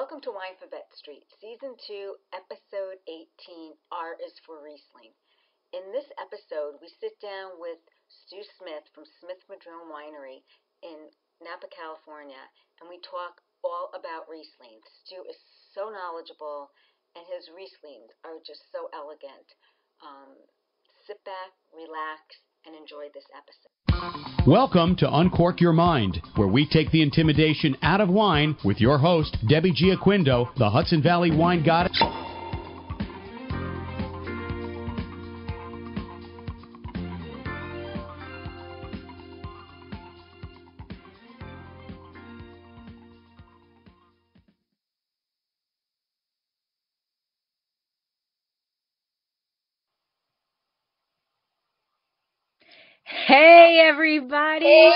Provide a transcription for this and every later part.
Welcome to Winephabet Street, Season 2, Episode 18, R is for Riesling. In this episode, we sit down with Stu Smith from Smith-Madrone Winery in Napa, California, and we talk all about Riesling. Stu is so knowledgeable, and his Rieslings are just so elegant. Sit back, relax, and enjoy this episode. Welcome to Uncork Your Mind, where we take the intimidation out of wine with your host, Debbie Giaquindo, the Hudson Valley wine goddess. Hey, everybody.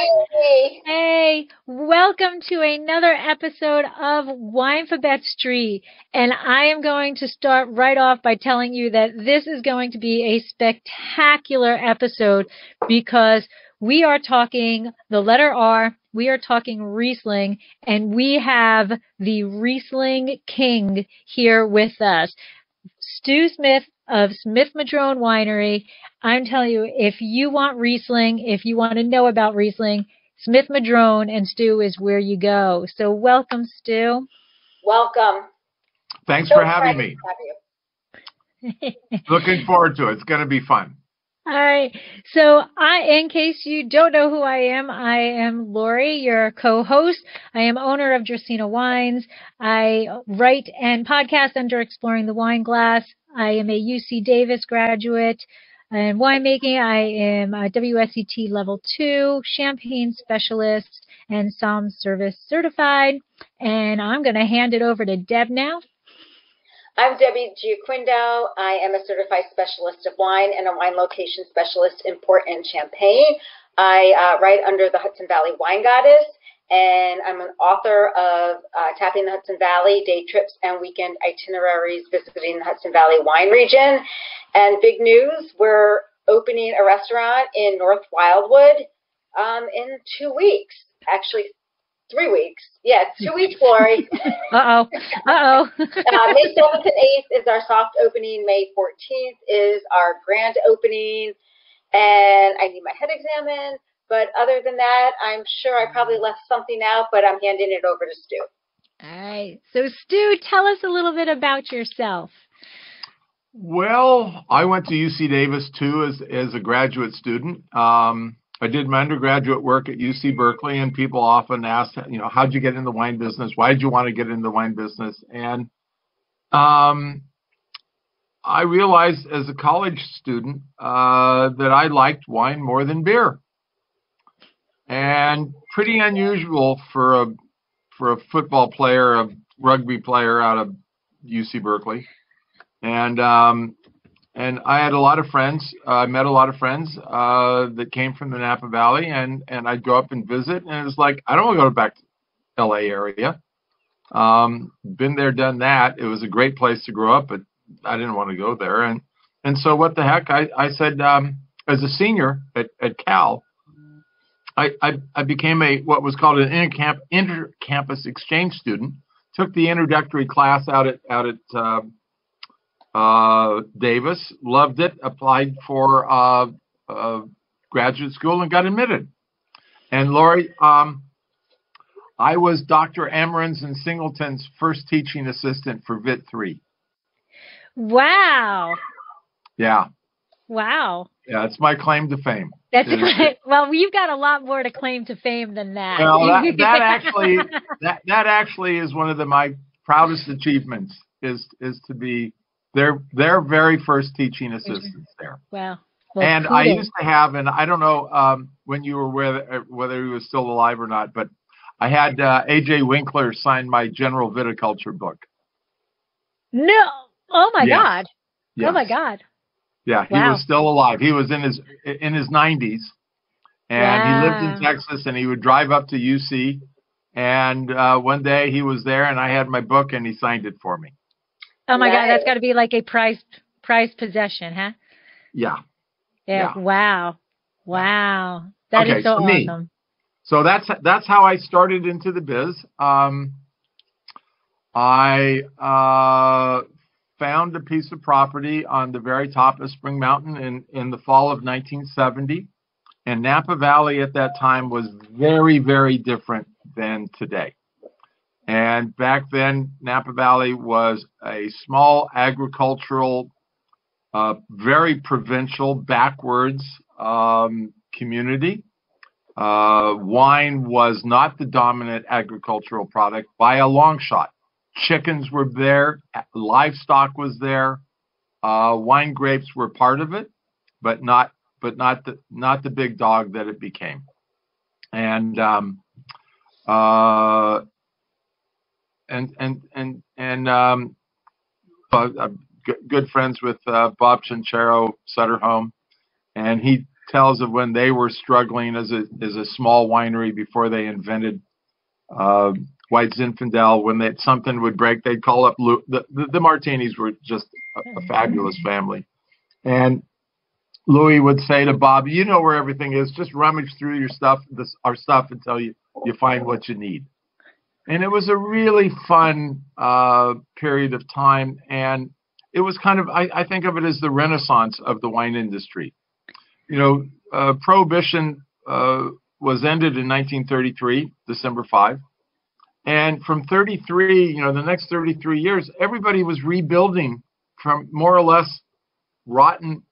Hey, welcome to another episode of Winephabet Street. And I am going to start right off by telling you that this is going to be a spectacular episode because we are talking the letter R, we are talking Riesling, and we have the Riesling King here with us. Stu Smith of Smith-Madrone Winery. I'm telling you, if you want Riesling, if you want to know about Riesling, Smith-Madrone and Stu is where you go. So welcome, Stu. Welcome. Thanks for having me. Looking forward to it. It's going to be fun. All right. So in case you don't know who I am Lori, your co-host. I am owner of Draceana Wines. I write and podcast under Exploring the Wine Glass. I am a UC Davis graduate in winemaking. I am a WSET Level 2 Champagne Specialist and Somm Service Certified. And I'm going to hand it over to Deb now. I'm Debbie Giaquindo. I am a certified specialist of wine and a wine location specialist in port and champagne. I write under the Hudson Valley Wine Goddess, and I'm an author of Tapping the Hudson Valley, day trips and weekend itineraries visiting the Hudson Valley wine region. And big news, we're opening a restaurant in North Wildwood in 2 weeks. Actually, 3 weeks. Yeah, 2 weeks, Lori. Uh-oh. May 7th and 8th is our soft opening. May 14th is our grand opening. And I need my head examined. But other than that, I'm sure I probably left something out, but I'm handing it over to Stu. All right. So, Stu, tell us a little bit about yourself. Well, I went to UC Davis, too, as a graduate student. I did my undergraduate work at UC Berkeley, and people often ask, how'd you get in the wine business? Why did you want to get in the wine business? And I realized as a college student that I liked wine more than beer. And pretty unusual for a football player, a rugby player out of UC Berkeley. And I had a lot of friends. I met a lot of friends that came from the Napa Valley, and I'd go up and visit. And it was like, I don't want to go back to LA area. Been there, done that. It was a great place to grow up, but I didn't want to go there. And so what the heck? I said, as a senior at Cal, I became what was called an inter-campus exchange student. Took the introductory class out at Davis, loved it, applied for graduate school and got admitted. And Lori, I was Dr. Amarin's and Singleton's first teaching assistant for VIT 3. Wow. Yeah. Wow. Yeah, it's my claim to fame. That's great. Well, you've got a lot more to claim to fame than that. Well, that actually is one of my proudest achievements is to be their very first teaching assistants there. Wow. Well, and I used to have, and I don't know when you were whether he was still alive or not, but I had A.J. Winkler sign my general viticulture book. No. Oh, my God. Yes. Oh, my God. Yeah, he was still alive. He was in his 90s, and he lived in Texas, and he would drive up to UC. And one day he was there, and I had my book, and he signed it for me. Oh my God, that's got to be like a prized possession, huh? Yeah. Wow. That is so awesome. So that's how I started into the biz. I found a piece of property on the very top of Spring Mountain in the fall of 1970. And Napa Valley at that time was very, very different than today. And back then, Napa Valley was a small agricultural, very provincial, backwards community. Wine was not the dominant agricultural product by a long shot. Chickens were there, livestock was there, wine grapes were part of it, but not the big dog that it became. And good friends with Bob Chinchero Sutter Home, and he tells of when they were struggling as a small winery before they invented White Zinfandel. When something would break, they'd call up the Martinis were just a fabulous family, and Louis would say to Bob, "You know where everything is. Just rummage through your stuff, our stuff, until you find what you need." And it was a really fun period of time, and it was kind of I think of it as the renaissance of the wine industry. Prohibition was ended in 1933, December 5. And from 33, the next 33 years, everybody was rebuilding from more or less rotten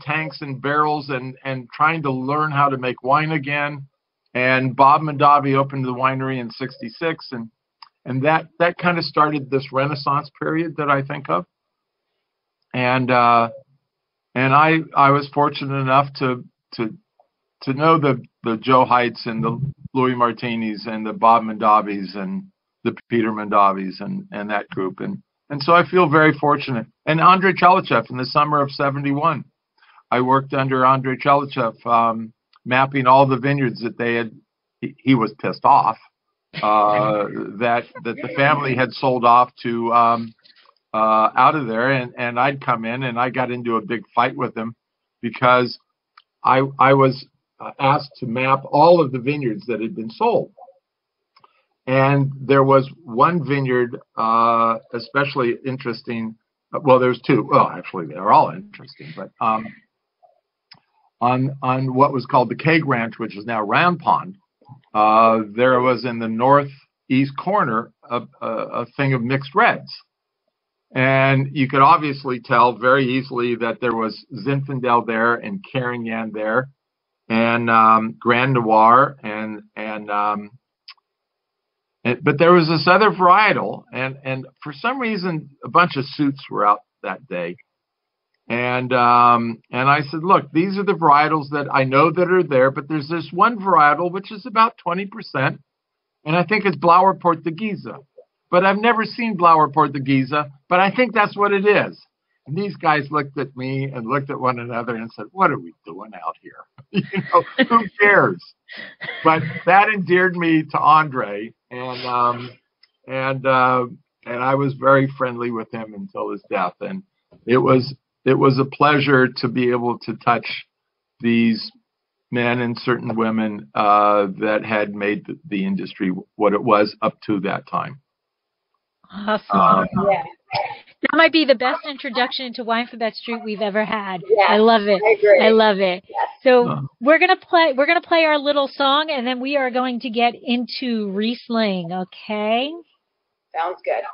tanks and barrels and trying to learn how to make wine again. And Bob Mondavi opened the winery in 66. And that kind of started this renaissance period that I think of. And I was fortunate enough to know the Joe Heights and the Louis Martinis and the Bob Mondavis and the Peter Mondavis and that group. And so I feel very fortunate. And Andrei Chalichev in the summer of 71, I worked under Andrei Chalichev, mapping all the vineyards that they had. He was pissed off that the family had sold off to out of there, and I'd come in and I got into a big fight with him because I was asked to map all of the vineyards that had been sold. And there was one vineyard especially interesting. Well, there's two. Well, actually, they're all interesting. But on what was called the Keg Ranch, which is now Round Pond, there was in the northeast corner a thing of mixed reds. And you could obviously tell very easily that there was Zinfandel there and Carignan there and Grand Noir but there was this other varietal, and for some reason a bunch of suits were out that day, and I said, look, these are the varietals that I know that are there, but there's this one varietal which is about 20%, and I think it's Blauer Portuguesa, but I've never seen Blauer Portuguesa, but I think that's what it is. And these guys looked at me and looked at one another and said, what are we doing out here? Who cares? But that endeared me to Andre, and I was very friendly with him until his death. And it was a pleasure to be able to touch these men and certain women that had made the industry what it was up to that time. Awesome. Yeah. That might be the best introduction to Winephabet Street we've ever had. Yeah, I love it. I agree. I love it. Yes. So we're gonna play our little song, and then we are going to get into Riesling. Okay. Sounds good.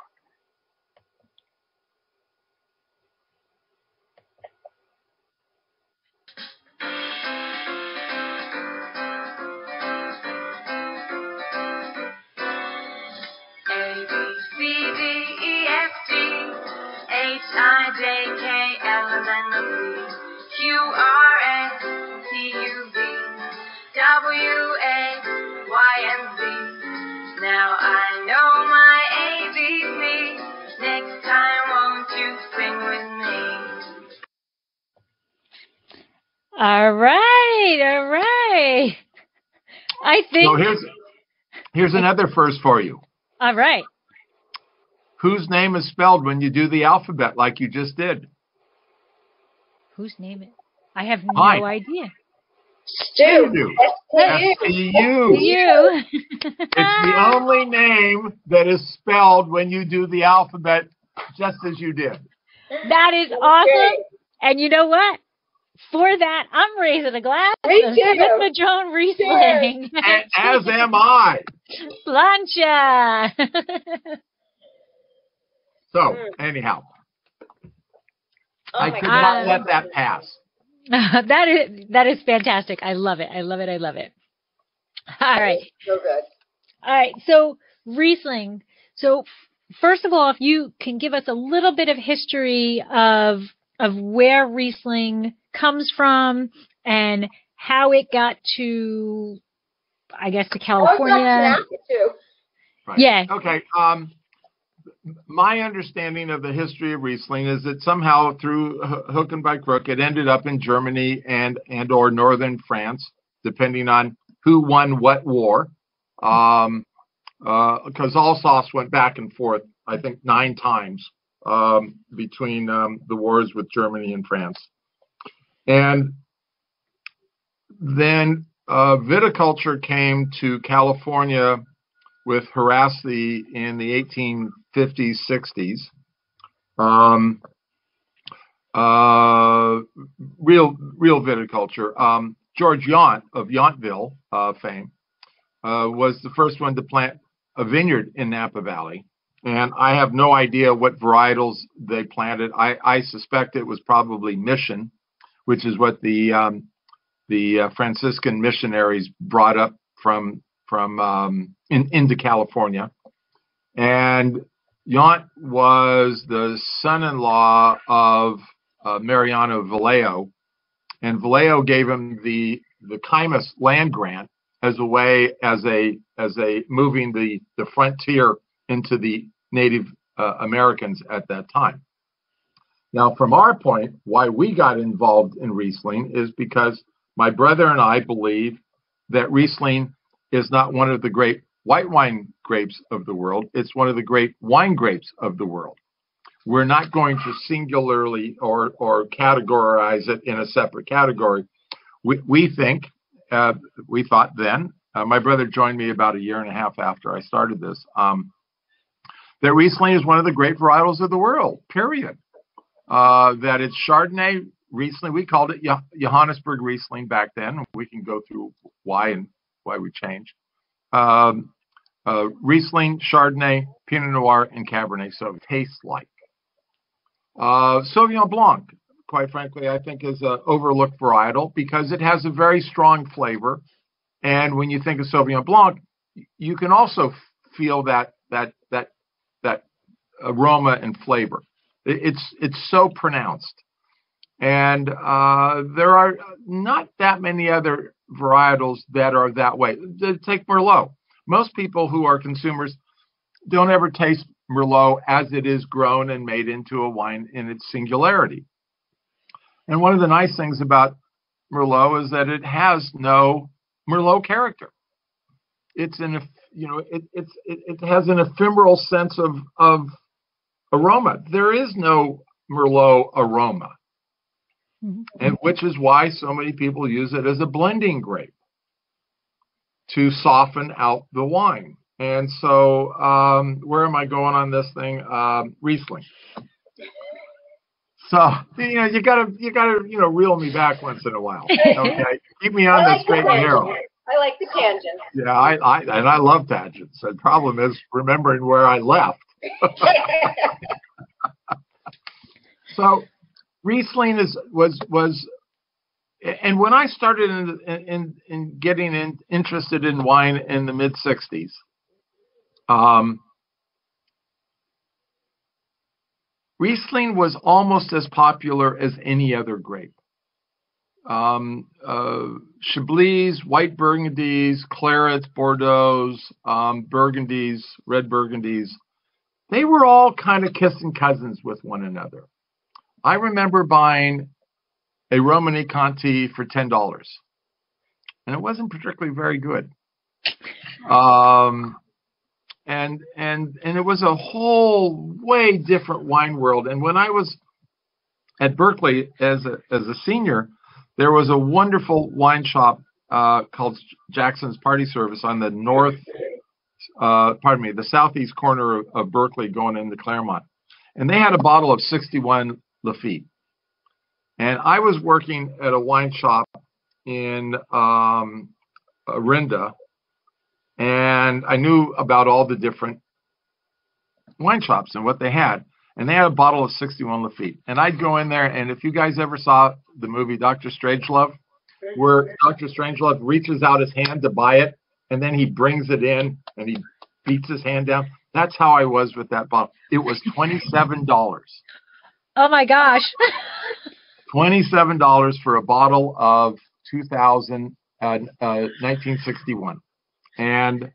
I-J-K-L-M-N-O-P Q-R-S-T-U-V-W-A-Y-N-Z. Now I know my ABC. Next time, won't you sing with me? All right. I think. So here's another first for you. All right. Whose name is spelled when you do the alphabet like you just did? Whose name is? I have no Mine. idea. Stu. S-T-U. It's the only name that is spelled when you do the alphabet just as you did. That is awesome. And you know what? For that, I'm raising a glass of Smith-Madrone Riesling. As am I. Plancha. So, anyhow, I could not let that pass. That is fantastic. I love it. I love it. I love it. All right. So good. All right. So Riesling. So first of all, if you can give us a little bit of history of where Riesling comes from and how it got to, I guess, to California. Right. Yeah. Okay. My understanding of the history of Riesling is that somehow through hook and by crook, it ended up in Germany and or northern France, depending on who won what war. Because Alsace went back and forth, I think, 9 times between the wars with Germany and France. And then viticulture came to California with Harassy in the 1850s, 60s. Real viticulture. George Yount of Yountville fame was the first one to plant a vineyard in Napa Valley. And I have no idea what varietals they planted. I suspect it was probably Mission, which is what the Franciscan missionaries brought up from into California. And Yount was the son-in-law of Mariano Vallejo, and Vallejo gave him the Caymas land grant as a way as a moving the frontier into the Native Americans at that time. Now, from our point, why we got involved in Riesling is because my brother and I believe that Riesling is not one of the great white wine grapes of the world. It's one of the great wine grapes of the world. We're not going to singularly or categorize it in a separate category. We thought then, my brother joined me about a year and a half after I started this, that Riesling is one of the great varietals of the world, period. That it's Chardonnay Riesling. We called it Johannesburg Riesling back then. We can go through why we changed. Riesling, Chardonnay, Pinot Noir, and Cabernet, so it tastes like. Sauvignon Blanc, quite frankly, I think is an overlooked varietal because it has a very strong flavor. And when you think of Sauvignon Blanc, you can also feel that aroma and flavor. It's so pronounced. And there are not that many other varietals that are that way. Take Merlot. Most people who are consumers don't ever taste Merlot as it is grown and made into a wine in its singularity. And one of the nice things about Merlot is that it has no Merlot character. It has an ephemeral sense of aroma. There is no Merlot aroma, and which is why so many people use it as a blending grape to soften out the wine. And so, where am I going on this thing? Riesling. So, you gotta reel me back once in a while. Okay, keep me on the straight and narrow. I like the tangents. Yeah, I love tangents. The problem is remembering where I left. So, Riesling was, and when I started in getting interested in wine in the mid '60s, Riesling was almost as popular as any other grape. Chablis, white Burgundies, Clarets, Bordeaux, Burgundies, red Burgundies, they were all kind of kissing cousins with one another. I remember buying a Romani Conti for $10, and it wasn't particularly very good. And it was a whole way different wine world. And when I was at Berkeley as a senior, there was a wonderful wine shop called Jackson's Party Service on the the southeast corner of Berkeley going into Claremont. And they had a bottle of 61 Lafite. And I was working at a wine shop in Orinda, and I knew about all the different wine shops and what they had. And they had a bottle of 61 Lafite. And I'd go in there, and if you guys ever saw the movie Dr. Strangelove, where Dr. Strangelove reaches out his hand to buy it, and then he brings it in, and he beats his hand down. That's how I was with that bottle. It was $27. Oh, my gosh. $27 for a bottle of 1961. And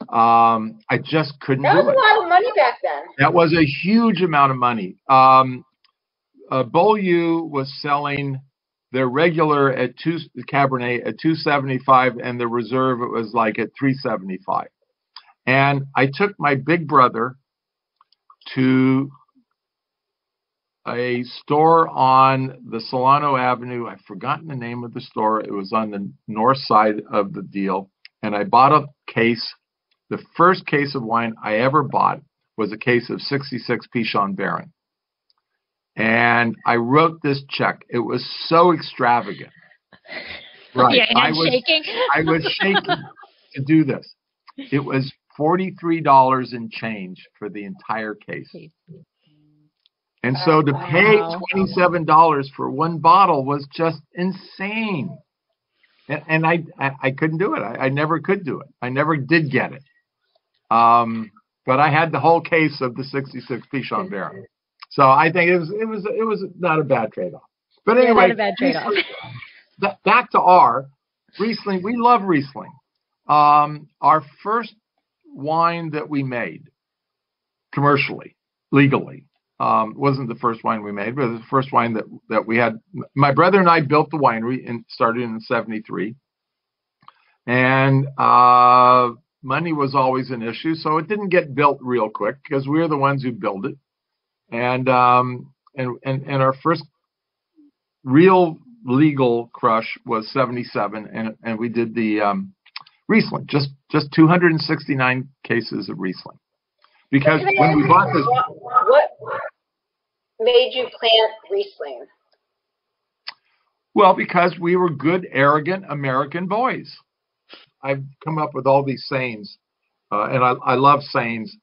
I just couldn't do it. That was a lot of money back then. That was a huge amount of money. Beaulieu was selling their regular Cabernet at $275, and the reserve it was like at $375. And I took my big brother to a store on the Solano Avenue. I've forgotten the name of the store. It was on the north side of the deal. And I bought a case. The first case of wine I ever bought was a case of 66 Pichon Baron. And I wrote this check. It was so extravagant. Right. Yeah, I was shaking to do this. It was $43 and change for the entire case. And so to pay $27 for one bottle was just insane. And I couldn't do it. I never could do it. I never did get it. But I had the whole case of the 66 Pichon Baron. So I think it was not a bad trade-off. But anyway, not a bad trade-off. Back to our Riesling. We love Riesling. Our first wine that we made commercially, legally, wasn't the first wine we made, but it was the first wine that we had. My brother and I built the winery and started in '73. And money was always an issue, so it didn't get built real quick because we were the ones who built it. And our first real legal crush was '77, and we did the Riesling, just 269 cases of Riesling. Because when we bought this, what made you plant Riesling? Well, because we were good, arrogant American boys. I've come up with all these sayings, and I love sayings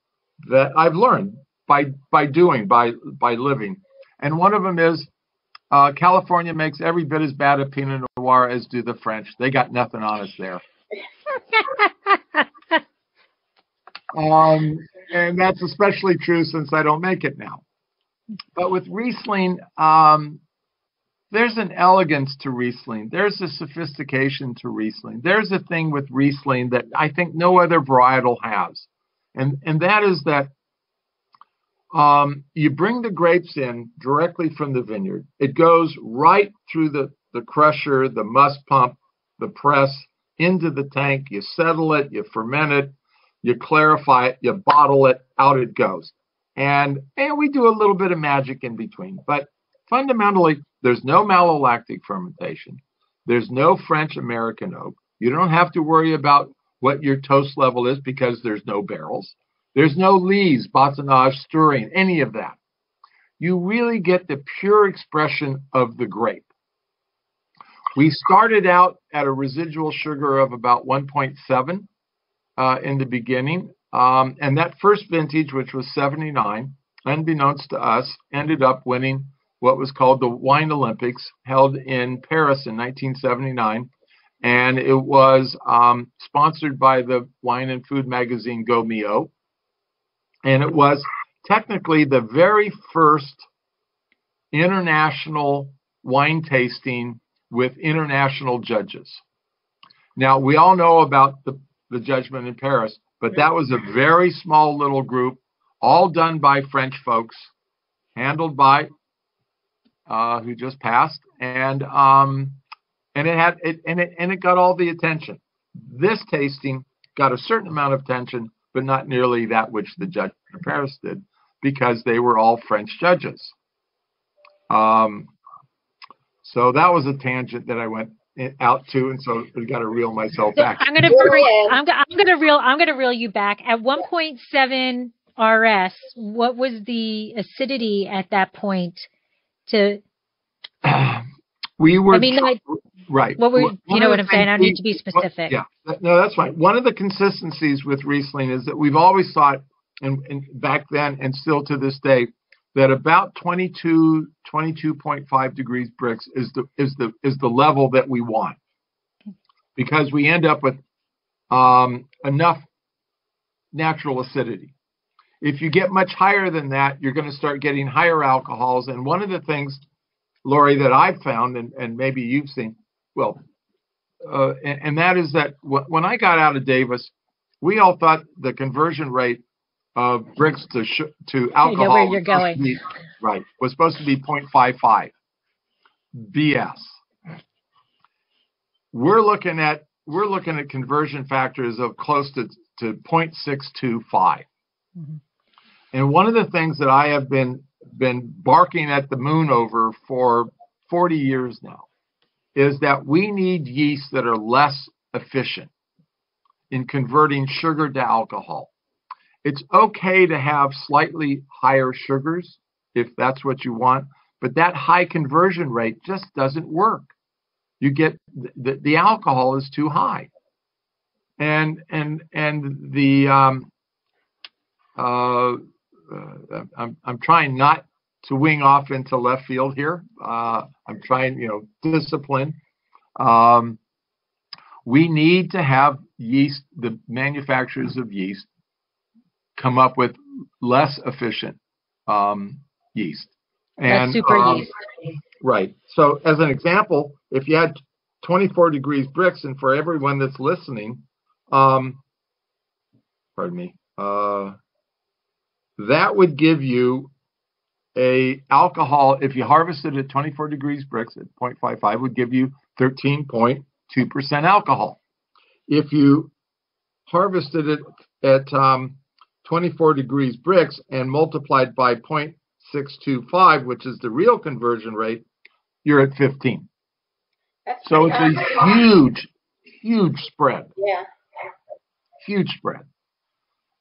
that I've learned by living. And one of them is, California makes every bit as bad a Pinot Noir as do the French. They got nothing on us there. And that's especially true since I don't make it now. But with Riesling, there's an elegance to Riesling. There's a sophistication to Riesling. There's a thing with Riesling that I think no other varietal has. And that is that you bring the grapes in directly from the vineyard. It goes right through the crusher, the must pump, the press, into the tank. You settle it, you ferment it, you clarify it, you bottle it, out it goes. And we do a little bit of magic in between. But fundamentally, there's no malolactic fermentation. There's no French American oak. You don't have to worry about what your toast level is because there's no barrels. There's no lees, batonnage, stirring, any of that. You really get the pure expression of the grape. We started out at a residual sugar of about 1.7 in the beginning. And that first vintage, which was 79, unbeknownst to us, ended up winning what was called the Wine Olympics, held in Paris in 1979. And it was sponsored by the wine and food magazine Go Mio. And it was technically the very first international wine tasting with international judges. Now, we all know about the judgment in Paris, but that was a very small little group, all done by French folks, handled by who just passed, and it got all the attention. This tasting got a certain amount of attention, but not nearly that which the judge in Paris did, because they were all French judges. So that was a tangent that I went out to, and so I got to reel myself back. I'm gonna reel you back. At 1.7 RS, what was the acidity at that point? We were right. What were you know what I'm saying? I need to be specific. Yeah, no, that's fine. One of the consistencies with Riesling is that we've always thought, and back then and still to this day, that about 22.5 degrees Brix is the level that we want, because we end up with enough natural acidity. If you get much higher than that, you're going to start getting higher alcohols. And one of the things, Lori, that I've found, and maybe you've seen, and that is that when I got out of Davis, we all thought the conversion rate of Brix to alcohol, I know where you're going. Was supposed to be 0.55. BS. We're looking at conversion factors of close to 0.625. Mm-hmm. And one of the things that I have been barking at the moon over for 40 years now is that we need yeasts that are less efficient in converting sugar to alcohol. It's okay to have slightly higher sugars if that's what you want, but that high conversion rate just doesn't work. You get the alcohol is too high, and the I'm trying not to wing off into left field here. I'm trying, discipline. We need to have yeast, the manufacturers of yeast, come up with less efficient yeast. And that's super yeast. Right. So as an example, if you had 24 degrees Brix, and for everyone that's listening, that would give you a alcohol, if you harvested at 24 degrees Brix at 0.55, would give you 13.2% alcohol. If you harvested it at 24 degrees Brix and multiplied by 0.625, which is the real conversion rate, you're at 15. So it's a huge spread. Yeah. Huge spread.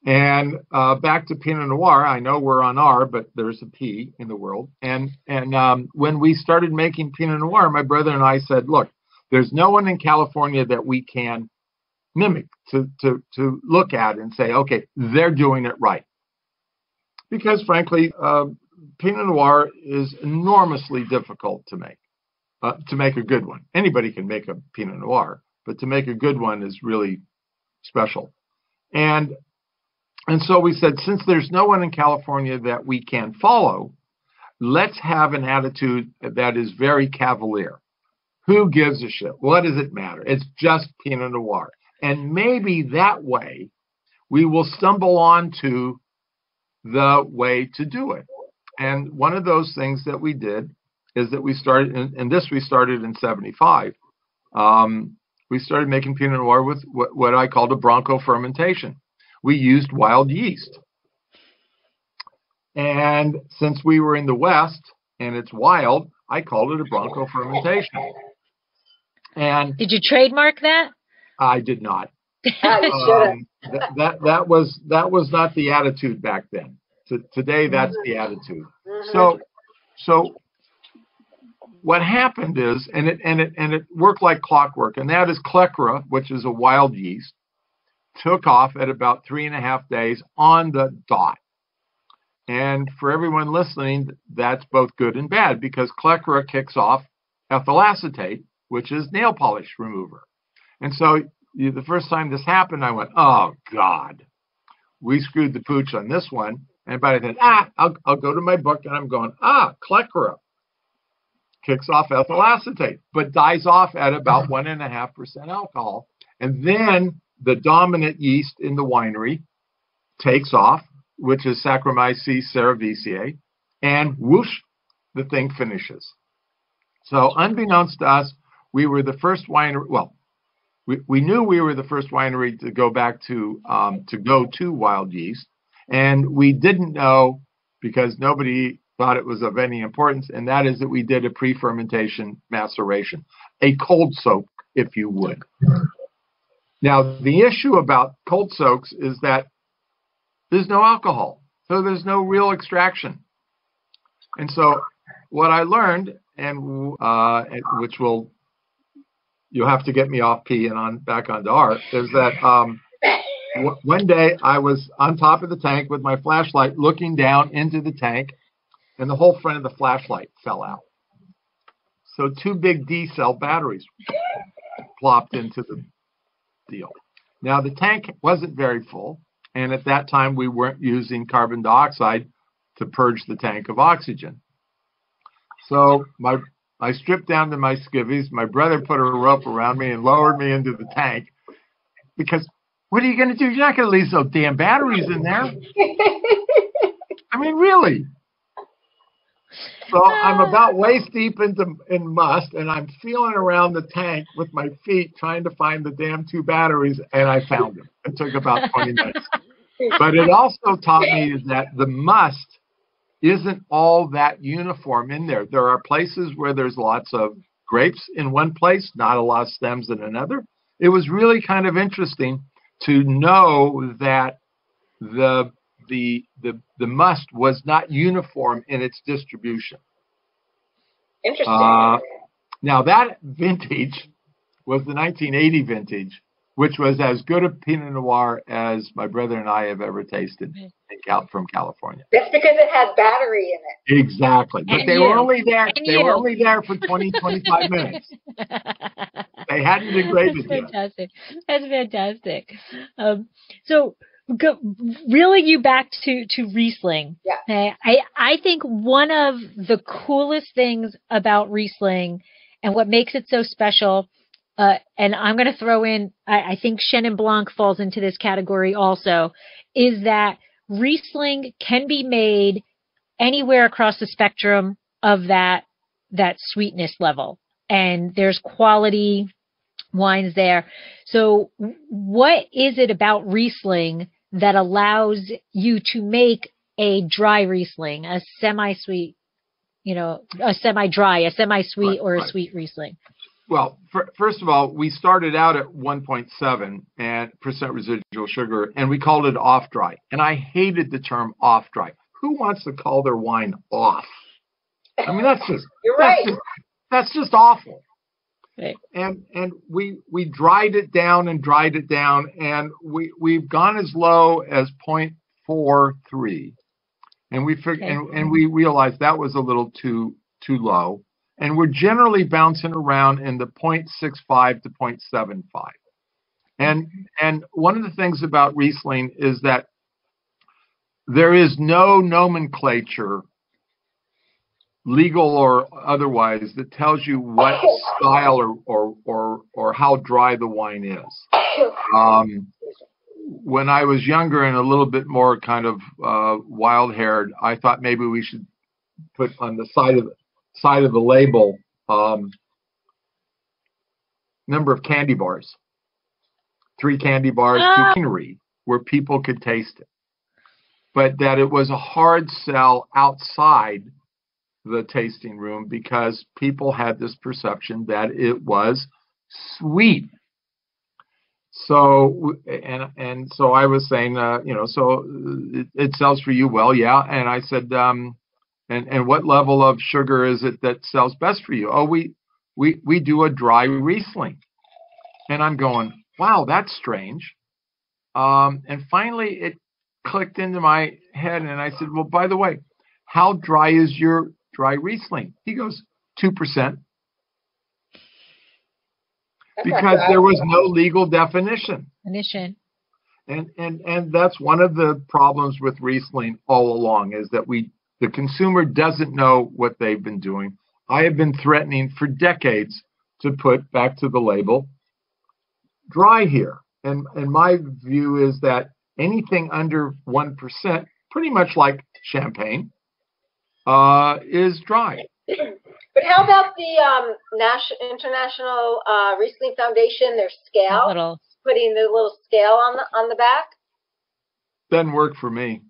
And back to Pinot Noir, I know we're on R, but there's a P in the world. And when we started making Pinot Noir, my brother and I said, look, there's no one in California that we can mimic, to look at and say, okay, they're doing it right. Because frankly, Pinot Noir is enormously difficult to make a good one. Anybody can make a Pinot Noir, but to make a good one is really special. And so we said, since there's no one in California that we can follow, let's have an attitude that is very cavalier. Who gives a shit? What does it matter? It's just Pinot Noir. And maybe that way we will stumble onto the way to do it. And one of those things that we did is that we started, and this we started in 75. We started making Pinot Noir with what I called a Bronco fermentation. We used wild yeast. And since we were in the West and it's wild, I called it a Bronco fermentation. And did you trademark that? I did not. That was not the attitude back then. Today, that's the attitude. So what happened is, and it worked like clockwork, and that is Clecra, which is a wild yeast, took off at about 3.5 days on the dot. And for everyone listening, that's both good and bad, because Clecra kicks off ethyl acetate, which is nail polish remover. And so the first time this happened, I went, oh, God, we screwed the pooch on this one. And by then, I'll go to my book, and I'm going, Clecra kicks off ethyl acetate, but dies off at about 1.5% alcohol. And then the dominant yeast in the winery takes off, which is Saccharomyces cerevisiae, and whoosh, the thing finishes. So unbeknownst to us, we were the first winery. Well, we knew we were the first winery to go back to wild yeast, and we didn't know, because nobody thought it was of any importance, and that is that we did a pre-fermentation maceration, a cold soak, if you would. Now, the issue about cold soaks is that there's no alcohol, so there's no real extraction. And so what I learned, and which you'll have to get me off P and back onto R, is that one day I was on top of the tank with my flashlight looking down into the tank, and the whole front of the flashlight fell out. So 2 big D-cell batteries plopped into the deal. Now, the tank wasn't very full, and at that time we weren't using carbon dioxide to purge the tank of oxygen. So I stripped down to my skivvies. My brother put a rope around me and lowered me into the tank, because what are you going to do? You're not going to leave those damn batteries in there. I mean, really. So I'm about waist deep in must, and I'm feeling around the tank with my feet trying to find the damn 2 batteries, and I found them. It took about 20 minutes. But it also taught me that the must isn't all that uniform in there. There are places where there's lots of grapes in one place, not a lot of stems in another. It was really kind of interesting to know that the must was not uniform in its distribution. Interesting. Now, that vintage was the 1980 vintage, which was as good a Pinot Noir as my brother and I have ever tasted from California. That's because it had battery in it. Exactly. But they were only there. They were only there for 20, 25 minutes. They hadn't degraded yet. Fantastic. That's fantastic. So reeling you back to Riesling. Yeah. I think one of the coolest things about Riesling and what makes it so special, and I'm going to throw in, I think Chenin Blanc falls into this category also, is that Riesling can be made anywhere across the spectrum of that sweetness level. And there's quality wines there. So what is it about Riesling that allows you to make a dry Riesling, a semi-sweet, a semi-dry, a semi-sweet, or a sweet Riesling? Well, first of all, we started out at 1.7% residual sugar, and we called it off dry. And I hated the term off dry. Who wants to call their wine off? I mean, that's just You're right. That's just awful. Right. And we dried it down, and we've gone as low as 0.43, and we realized that was a little too low. And we're generally bouncing around in the 0.65 to 0.75. And one of the things about Riesling is that there is no nomenclature, legal or otherwise, that tells you what style or how dry the wine is. When I was younger and a little bit more kind of wild-haired, I thought maybe we should put on the side of the label number of candy bars, 3 candy bars to Winery, where people could taste it, but that it was a hard sell outside the tasting room because people had this perception that it was sweet. So and so I was saying, so it sells for you well, yeah. And I said, and what level of sugar is it that sells best for you? Oh, we do a dry Riesling. And I'm going, wow, that's strange. And finally it clicked into my head, and I said, well, by the way, how dry is your dry Riesling? He goes, 2%. Because there was no legal definition. And that's one of the problems with Riesling all along, is that the consumer doesn't know what they've been doing. I have been threatening for decades to put back to the label dry here. And my view is that anything under 1%, pretty much like champagne, is dry. But how about the International Riesling Foundation, their scale, putting the little scale on the back? Doesn't work for me.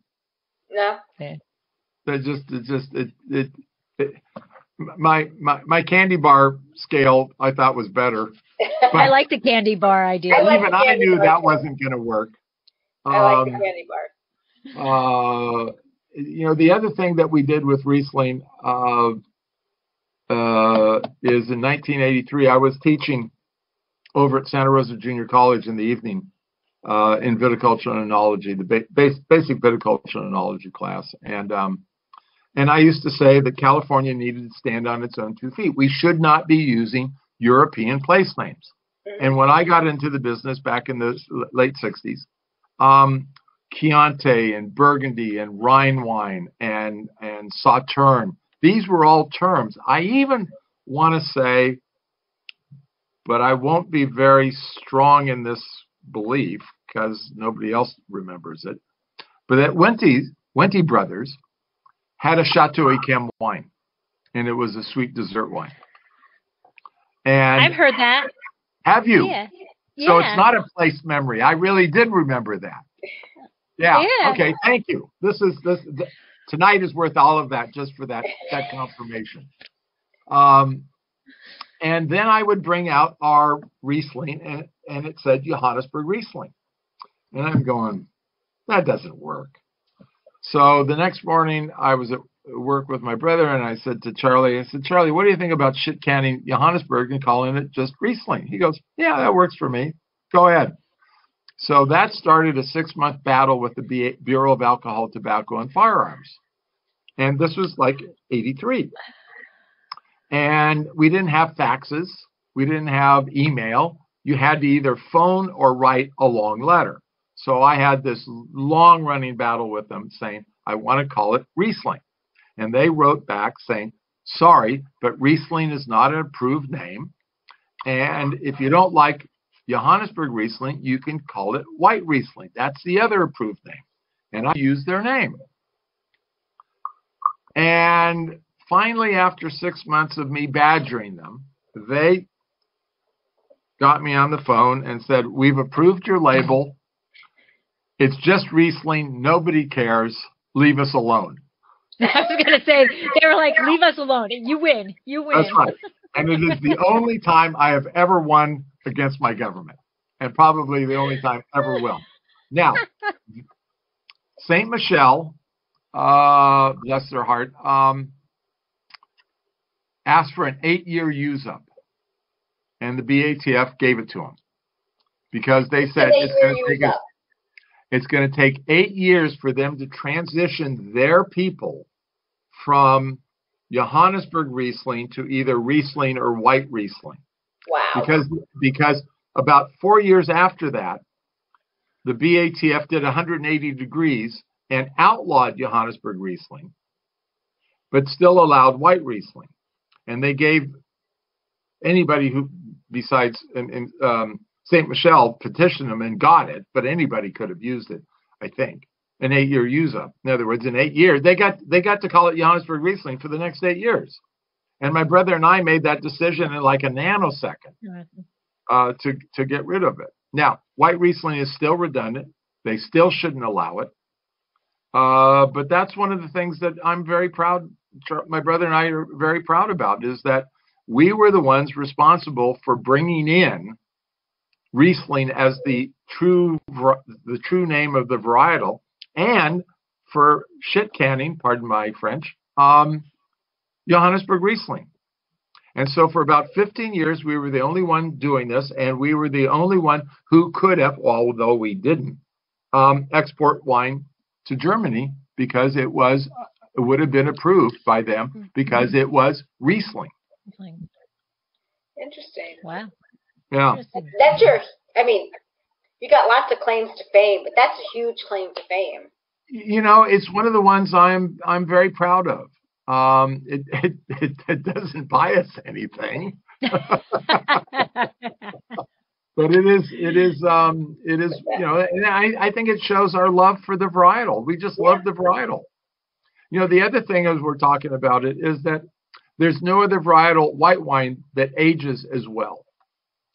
No? Okay. My candy bar scale I thought was better. I like the candy bar idea. Even I knew that wasn't going to work. I like the candy bar. The other thing that we did with Riesling is in 1983, I was teaching over at Santa Rosa Junior College in the evening in viticulture and enology, the basic viticulture and enology class. And I used to say that California needed to stand on its own 2 feet. We should not be using European place names. And when I got into the business back in the late 60s, Chianti and Burgundy and Rhine wine and Sauterne, these were all terms. I even want to say, but I won't be very strong in this belief because nobody else remembers it, but that Wente Brothers had a Chateau Yquem wine, and it was a sweet dessert wine. And I've heard that. Have you? Yeah. So it's not a place memory. I really did remember that. Yeah. Okay. Thank you. Tonight is worth all of that just for that confirmation. And then I would bring out our Riesling, and it said Johannesburg Riesling, and I'm going, that doesn't work. So the next morning I was at work with my brother, and I said to Charlie, Charlie, what do you think about shit canning Johannesburg and calling it just Riesling? He goes, yeah, that works for me. Go ahead. So that started a 6-month battle with the Bureau of Alcohol, Tobacco, and Firearms. And this was like 83. And we didn't have faxes. We didn't have email. You had to either phone or write a long letter. So I had this long-running battle with them saying, I want to call it Riesling. And they wrote back saying, sorry, but Riesling is not an approved name. And if you don't like Johannesburg Riesling, you can call it White Riesling. That's the other approved name. And I used their name. And finally, after 6 months of me badgering them, they got me on the phone and said, we've approved your label. It's just Riesling. Nobody cares. Leave us alone. I was going to say, they were like, leave us alone. You win. You win. That's right. And it is the only time I have ever won against my government, and probably the only time ever will. Now, St. Michel, bless their heart, asked for an 8-year use-up, and the BATF gave it to them because they said it's going to take 8 years for them to transition their people from Johannesburg Riesling to either Riesling or White Riesling. Wow. Because about 4 years after that, the BATF did 180 degrees and outlawed Johannesburg Riesling, but still allowed White Riesling. And they gave anybody who, besides St. Michel, petitioned them and got it, but anybody could have used it, I think. An 8-year use-up. In other words, in 8 years, they got to call it Johannesburg Riesling for the next 8 years. And my brother and I made that decision in like a nanosecond to get rid of it. Now, White Riesling is still redundant. They still shouldn't allow it. But that's one of the things that I'm very proud, my brother and I are very proud about, is that we were the ones responsible for bringing in Riesling as the true name of the varietal, and for shit canning, pardon my French, Johannesburg Riesling. And so for about 15 years, we were the only one doing this, and we were the only one who could have, although we didn't, export wine to Germany because it would have been approved by them because it was Riesling. Interesting. Wow. Yeah. That's you got lots of claims to fame, but that's a huge claim to fame. It's one of the ones I'm very proud of. It doesn't buy us anything, but it is and I think it shows our love for the varietal. We just love the varietal. The other thing as we're talking about it is that there's no other varietal white wine that ages as well,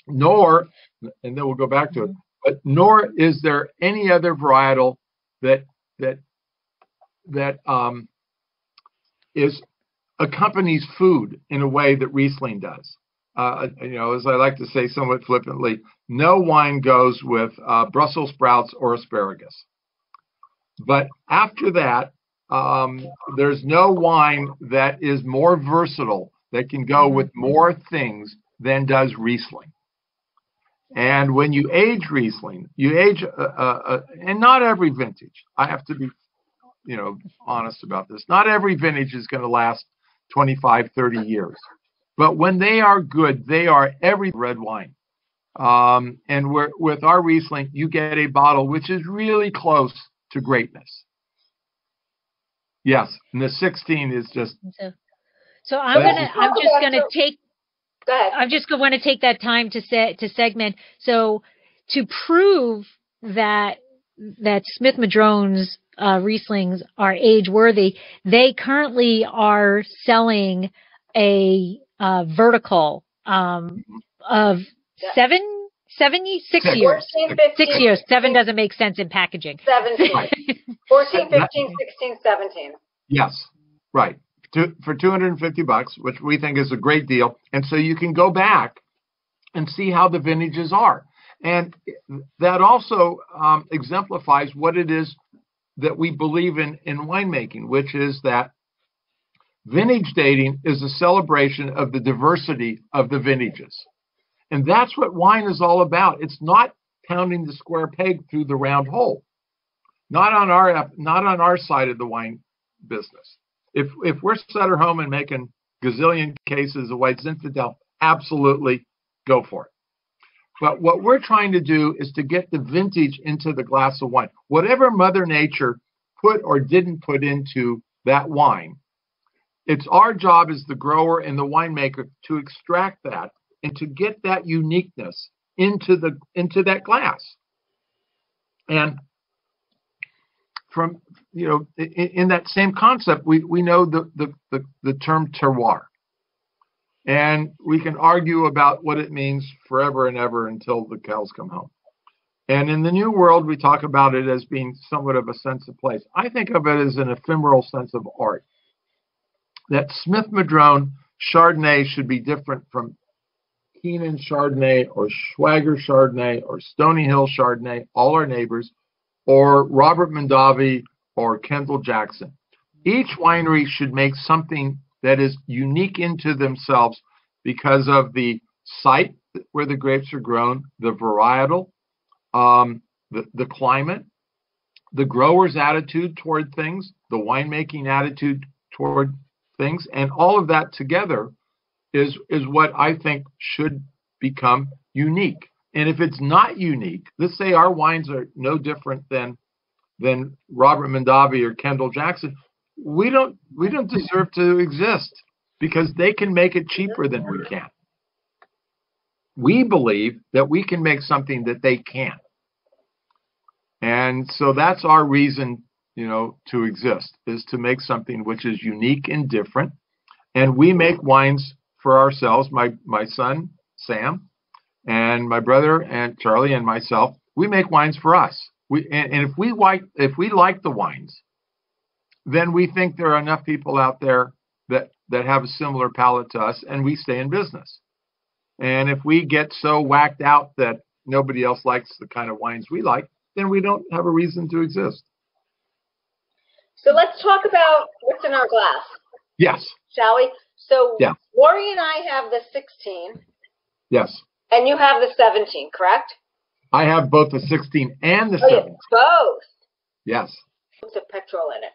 nor, and then we'll go back to it, but nor is there any other varietal that accompanies food in a way that Riesling does. As I like to say somewhat flippantly, no wine goes with Brussels sprouts or asparagus. But after that, there's no wine that is more versatile, that can go with more things than does Riesling. And when you age Riesling, you age, and not every vintage, I have to be, honest about this. Not every vintage is going to last 25, 30 years. But when they are good, they are every red wine. And with our Riesling, you get a bottle which is really close to greatness. Yes, and the 16 is just. So I'm just gonna take that time to segment. So to prove that Smith-Madrone's Rieslings are age worthy, they currently are selling a vertical of 6 years. 6 years. 7 doesn't make sense in packaging. 17. 14, 15, 16, 17. Yes, right. For $250, which we think is a great deal. And so you can go back and see how the vintages are. And that also exemplifies what it is that we believe in winemaking, which is that vintage dating is a celebration of the diversity of the vintages. And that's what wine is all about. It's not pounding the square peg through the round hole. Not on our side of the wine business. If we're sat at home and making gazillion cases of White Zinfandel, absolutely go for it. But what we're trying to do is to get the vintage into the glass of wine. Whatever Mother Nature put or didn't put into that wine, it's our job as the grower and the winemaker to extract that and to get that uniqueness into that glass. And from in that same concept, we know the term terroir, and we can argue about what it means forever and ever until the cows come home. And in the New World, we talk about it as being somewhat of a sense of place. I think of it as an ephemeral sense of art. That Smith-Madrone Chardonnay should be different from Keenan Chardonnay or Schwager Chardonnay or Stony Hill Chardonnay, all our neighbors, or Robert Mondavi or Kendall Jackson. Each winery should make something that is unique into themselves because of the site where the grapes are grown, the varietal, the climate, the grower's attitude toward things, the winemaking attitude toward things, and all of that together is what I think should become unique. And if it's not unique, let's say our wines are no different than Robert Mondavi or Kendall Jackson, we don't deserve to exist because they can make it cheaper than we can. We believe that we can make something that they can't. And so that's our reason, to exist, is to make something which is unique and different. And we make wines for ourselves, my son, Sam, and my brother and Charlie and myself, we make wines for us. And if we like the wines, then we think there are enough people out there that have a similar palate to us, and we stay in business. And if we get so whacked out that nobody else likes the kind of wines we like, then we don't have a reason to exist. So let's talk about what's in our glass. Yes. Shall we? So yeah. Lori and I have the 16. Yes. And you have the 17, correct? I have both the 16 and the 17. Both? Yes. What's the petrol in it?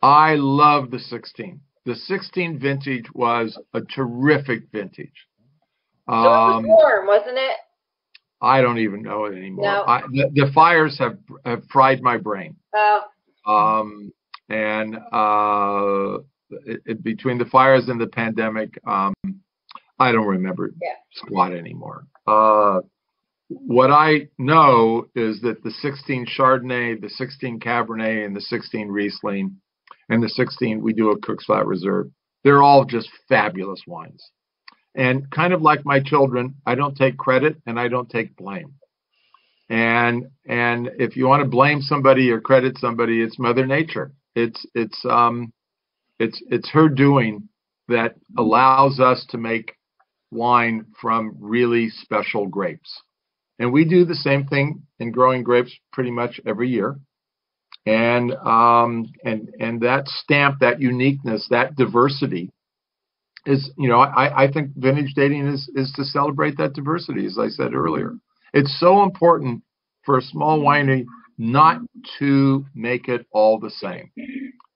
I love the 16. The 16 vintage was a terrific vintage. So it was warm, wasn't it? I don't even know it anymore. No. The fires have fried my brain. Oh. Between the fires and the pandemic, I don't remember squat anymore. What I know is that the 16 Chardonnay, the 16 Cabernet, and the 16 Riesling, and the 16 we do a Cook's Flat Reserve, they're all just fabulous wines. And kind of like my children, I don't take credit and I don't take blame. And if you want to blame somebody or credit somebody, it's Mother Nature. It's it's her doing that allows us to make wine from really special grapes. And we do the same thing in growing grapes pretty much every year. And that stamp, that uniqueness, that diversity is, I think vintage dating is to celebrate that diversity, as I said earlier. It's so important for a small winery not to make it all the same.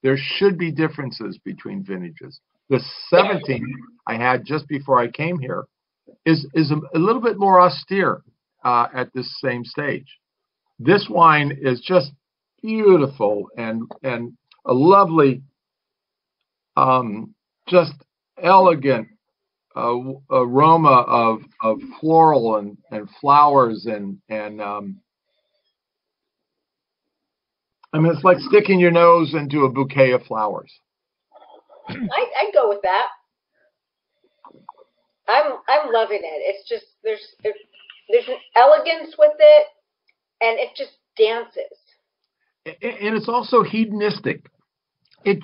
There should be differences between vintages. The 17 I had just before I came here is a little bit more austere at this same stage. This wine is just beautiful and a lovely, just elegant aroma of floral and flowers and I mean, it's like sticking your nose into a bouquet of flowers. I'd go with that. I'm loving it. It's just there's an elegance with it, and it just dances. And it's also hedonistic. It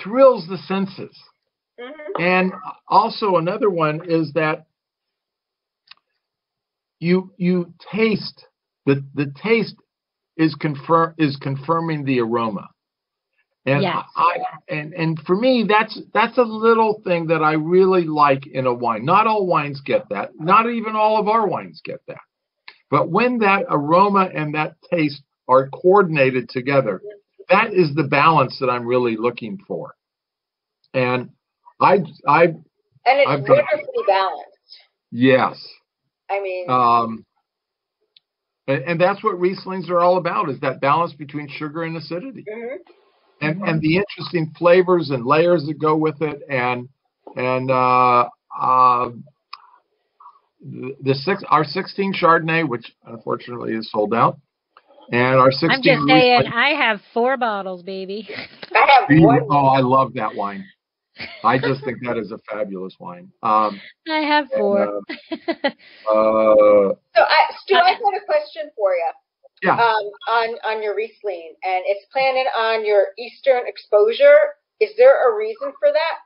thrills the senses. Mm-hmm. And also another one is that you taste the taste is confirming the aroma. And yes. And for me, that's a little thing that I really like in a wine. Not all wines get that. Not even all of our wines get that. But when that aroma and that taste are coordinated together, that is the balance that I'm really looking for. And it's wonderfully balanced. Yes. I mean, and that's what Rieslings are all about, is that balance between sugar and acidity. Mm-hmm. And the interesting flavors and layers that go with it, and our 16 Chardonnay, which unfortunately is sold out, and our 16. I'm just saying, I have 4 bottles, baby. I have 1. Oh, I love that wine. I just think that is a fabulous wine. I have 4. Stu, I've got a question for you. Yeah. On your Riesling, and it's planted on your eastern exposure. Is there a reason for that?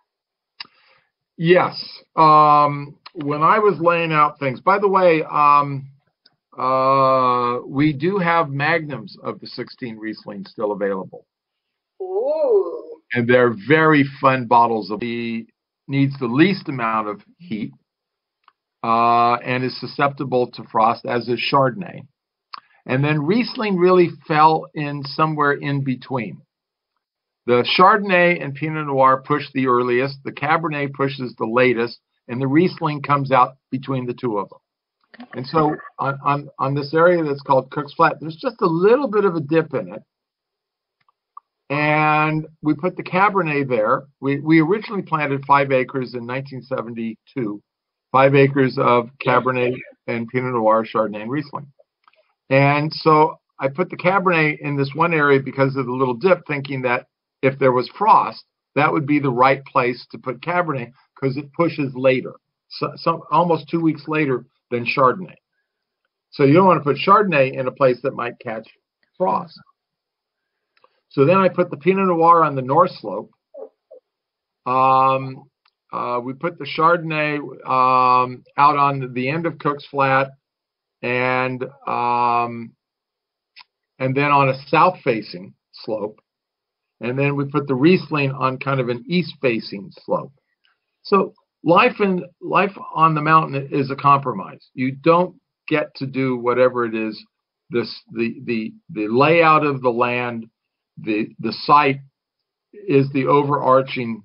Yes. When I was laying out things, by the way, we do have magnums of the 16 Riesling still available. Ooh. And they're very fun bottles. Needs the least amount of heat and is susceptible to frost, as is Chardonnay. And then Riesling really fell in somewhere in between. The Chardonnay and Pinot Noir push the earliest, the Cabernet pushes the latest, and the Riesling comes out between the two of them. And so on this area that's called Cook's Flat, there's just a little bit of a dip in it. And we put the Cabernet there. We originally planted 5 acres in 1972, 5 acres of Cabernet and Pinot Noir, Chardonnay, and Riesling. And so I put the Cabernet in this one area because of the little dip, thinking that if there was frost, that would be the right place to put Cabernet because it pushes later, so almost 2 weeks later than Chardonnay. So you don't want to put Chardonnay in a place that might catch frost. So then I put the Pinot Noir on the north slope. We put the Chardonnay out on the end of Cook's Flat, and then on a south-facing slope, and then we put the Riesling on kind of an east-facing slope. So life on the mountain is a compromise. You don't get to do whatever it is. The layout of the land, the site is the overarching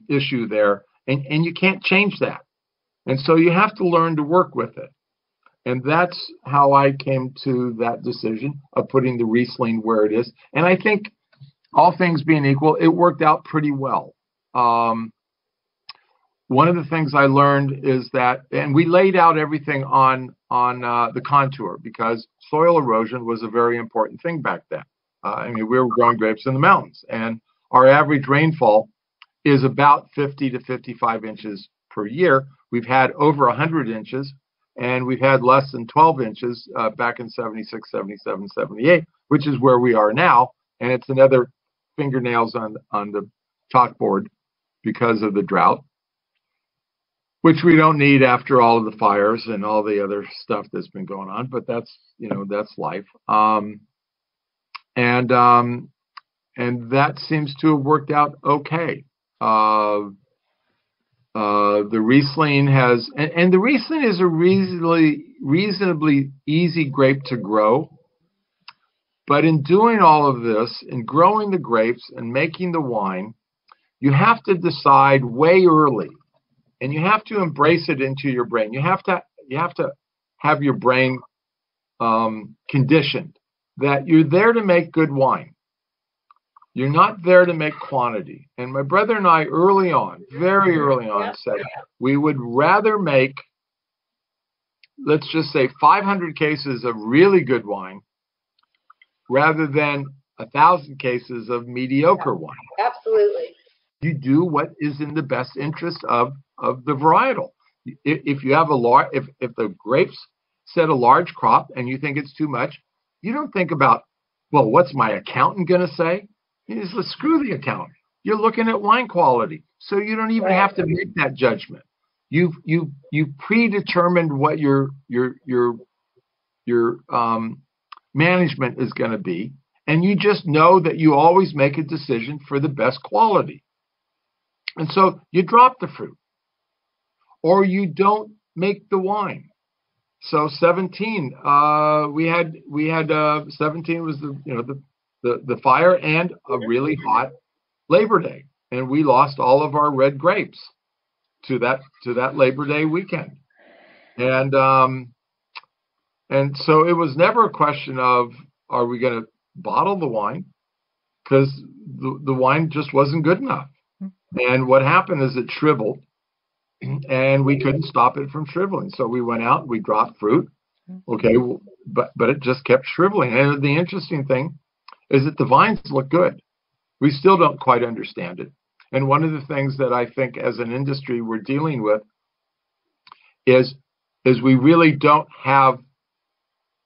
issue there, and you can't change that. And so you have to learn to work with it. And that's how I came to that decision of putting the Riesling where it is. And I think, all things being equal, it worked out pretty well. One of the things I learned is that, and we laid out everything on the contour because soil erosion was a very important thing back then. We were growing grapes in the mountains, and our average rainfall is about 50 to 55 inches per year. We've had over 100 inches. And we've had less than 12 inches back in 76, 77, 78, which is where we are now. And it's another fingernails on the chalkboard because of the drought, which we don't need after all of the fires and all the other stuff that's been going on. But that's life. And that seems to have worked out okay. The Riesling has, and the Riesling is a reasonably easy grape to grow. But in doing all of this, in growing the grapes and making the wine, you have to decide way early, and you have to embrace it into your brain. You have to have your brain conditioned that you're there to make good wine. You're not there to make quantity. And my brother and I early on, very early on, said we would rather make, let's just say, 500 cases of really good wine rather than 1,000 cases of mediocre wine. Absolutely. You do what is in the best interest of the varietal. If you have if the grapes set a large crop and you think it's too much, you don't think about, well, what's my accountant going to say? You just screw the accountant. You're looking at wine quality, so you don't even have to make that judgment. You've predetermined what your management is going to be, and you just know that you always make a decision for the best quality. And so you drop the fruit, or you don't make the wine. So 17, we had 17 was the fire and a really hot Labor Day, and we lost all of our red grapes to that Labor Day weekend, and so it was never a question of, are we going to bottle the wine, because the wine just wasn't good enough. And what happened is it shriveled, and we couldn't stop it from shriveling. So we went out and we dropped fruit. Okay, but it just kept shriveling. And the interesting thing is that the vines look good. We still don't quite understand it. And one of the things that I think as an industry we're dealing with is we really don't have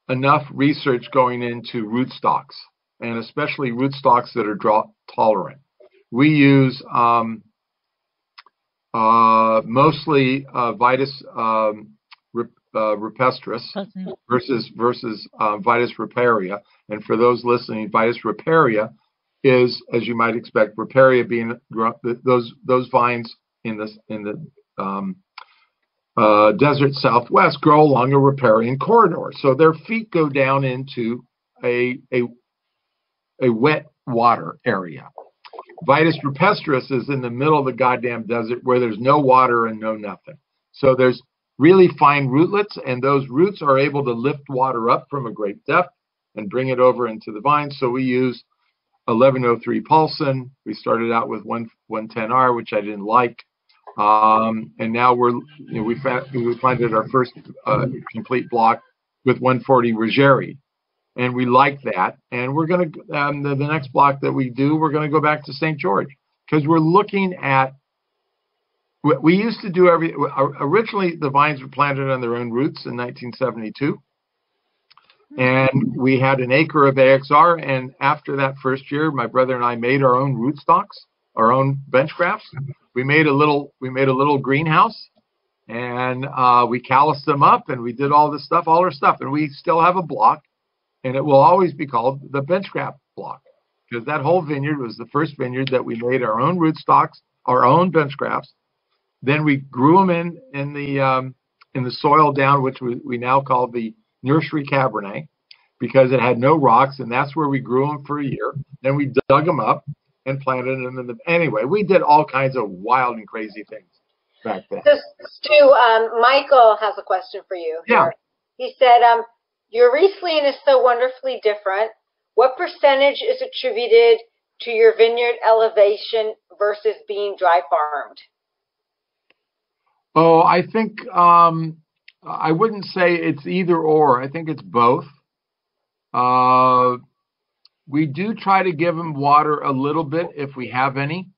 enough research going into rootstocks, and especially rootstocks that are drought tolerant. We use mostly Vitis rupestris versus Vitis riparia. And for those listening, Vitis riparia is, as you might expect, riparia being those vines in the desert Southwest grow along a riparian corridor. So their feet go down into a wet water area. Vitis rupestris is in the middle of the goddamn desert where there's no water and no nothing. So there's really fine rootlets, and those roots are able to lift water up from a great depth and bring it over into the vines. So we use 1103 Paulson. We started out with 110R, which I didn't like. And now we planted our first complete block with 140 Ruggieri. And we like that. And we're going to, the next block that we do, we're going to go back to St. George, because we're looking at, we used to do originally the vines were planted on their own roots in 1972. And we had an acre of AXR. And after that first year, my brother and I made our own rootstocks, our own bench grafts. We made a little greenhouse, and we calloused them up, and we did all our stuff. And we still have a block. And it will always be called the benchcraft block, because that whole vineyard was the first vineyard that we made our own rootstocks, our own benchcrafts. Then we grew them in the soil down, which we now call the nursery Cabernet, because it had no rocks, and that's where we grew them for a year. Then we dug them up and planted them anyway, we did all kinds of wild and crazy things back then. So, Stu, Michael has a question for you. Yeah. He said, your Riesling is so wonderfully different. What percentage is attributed to your vineyard elevation versus being dry farmed? Oh, I think I wouldn't say it's either or. I think it's both. We do try to give them water a little bit if we have any,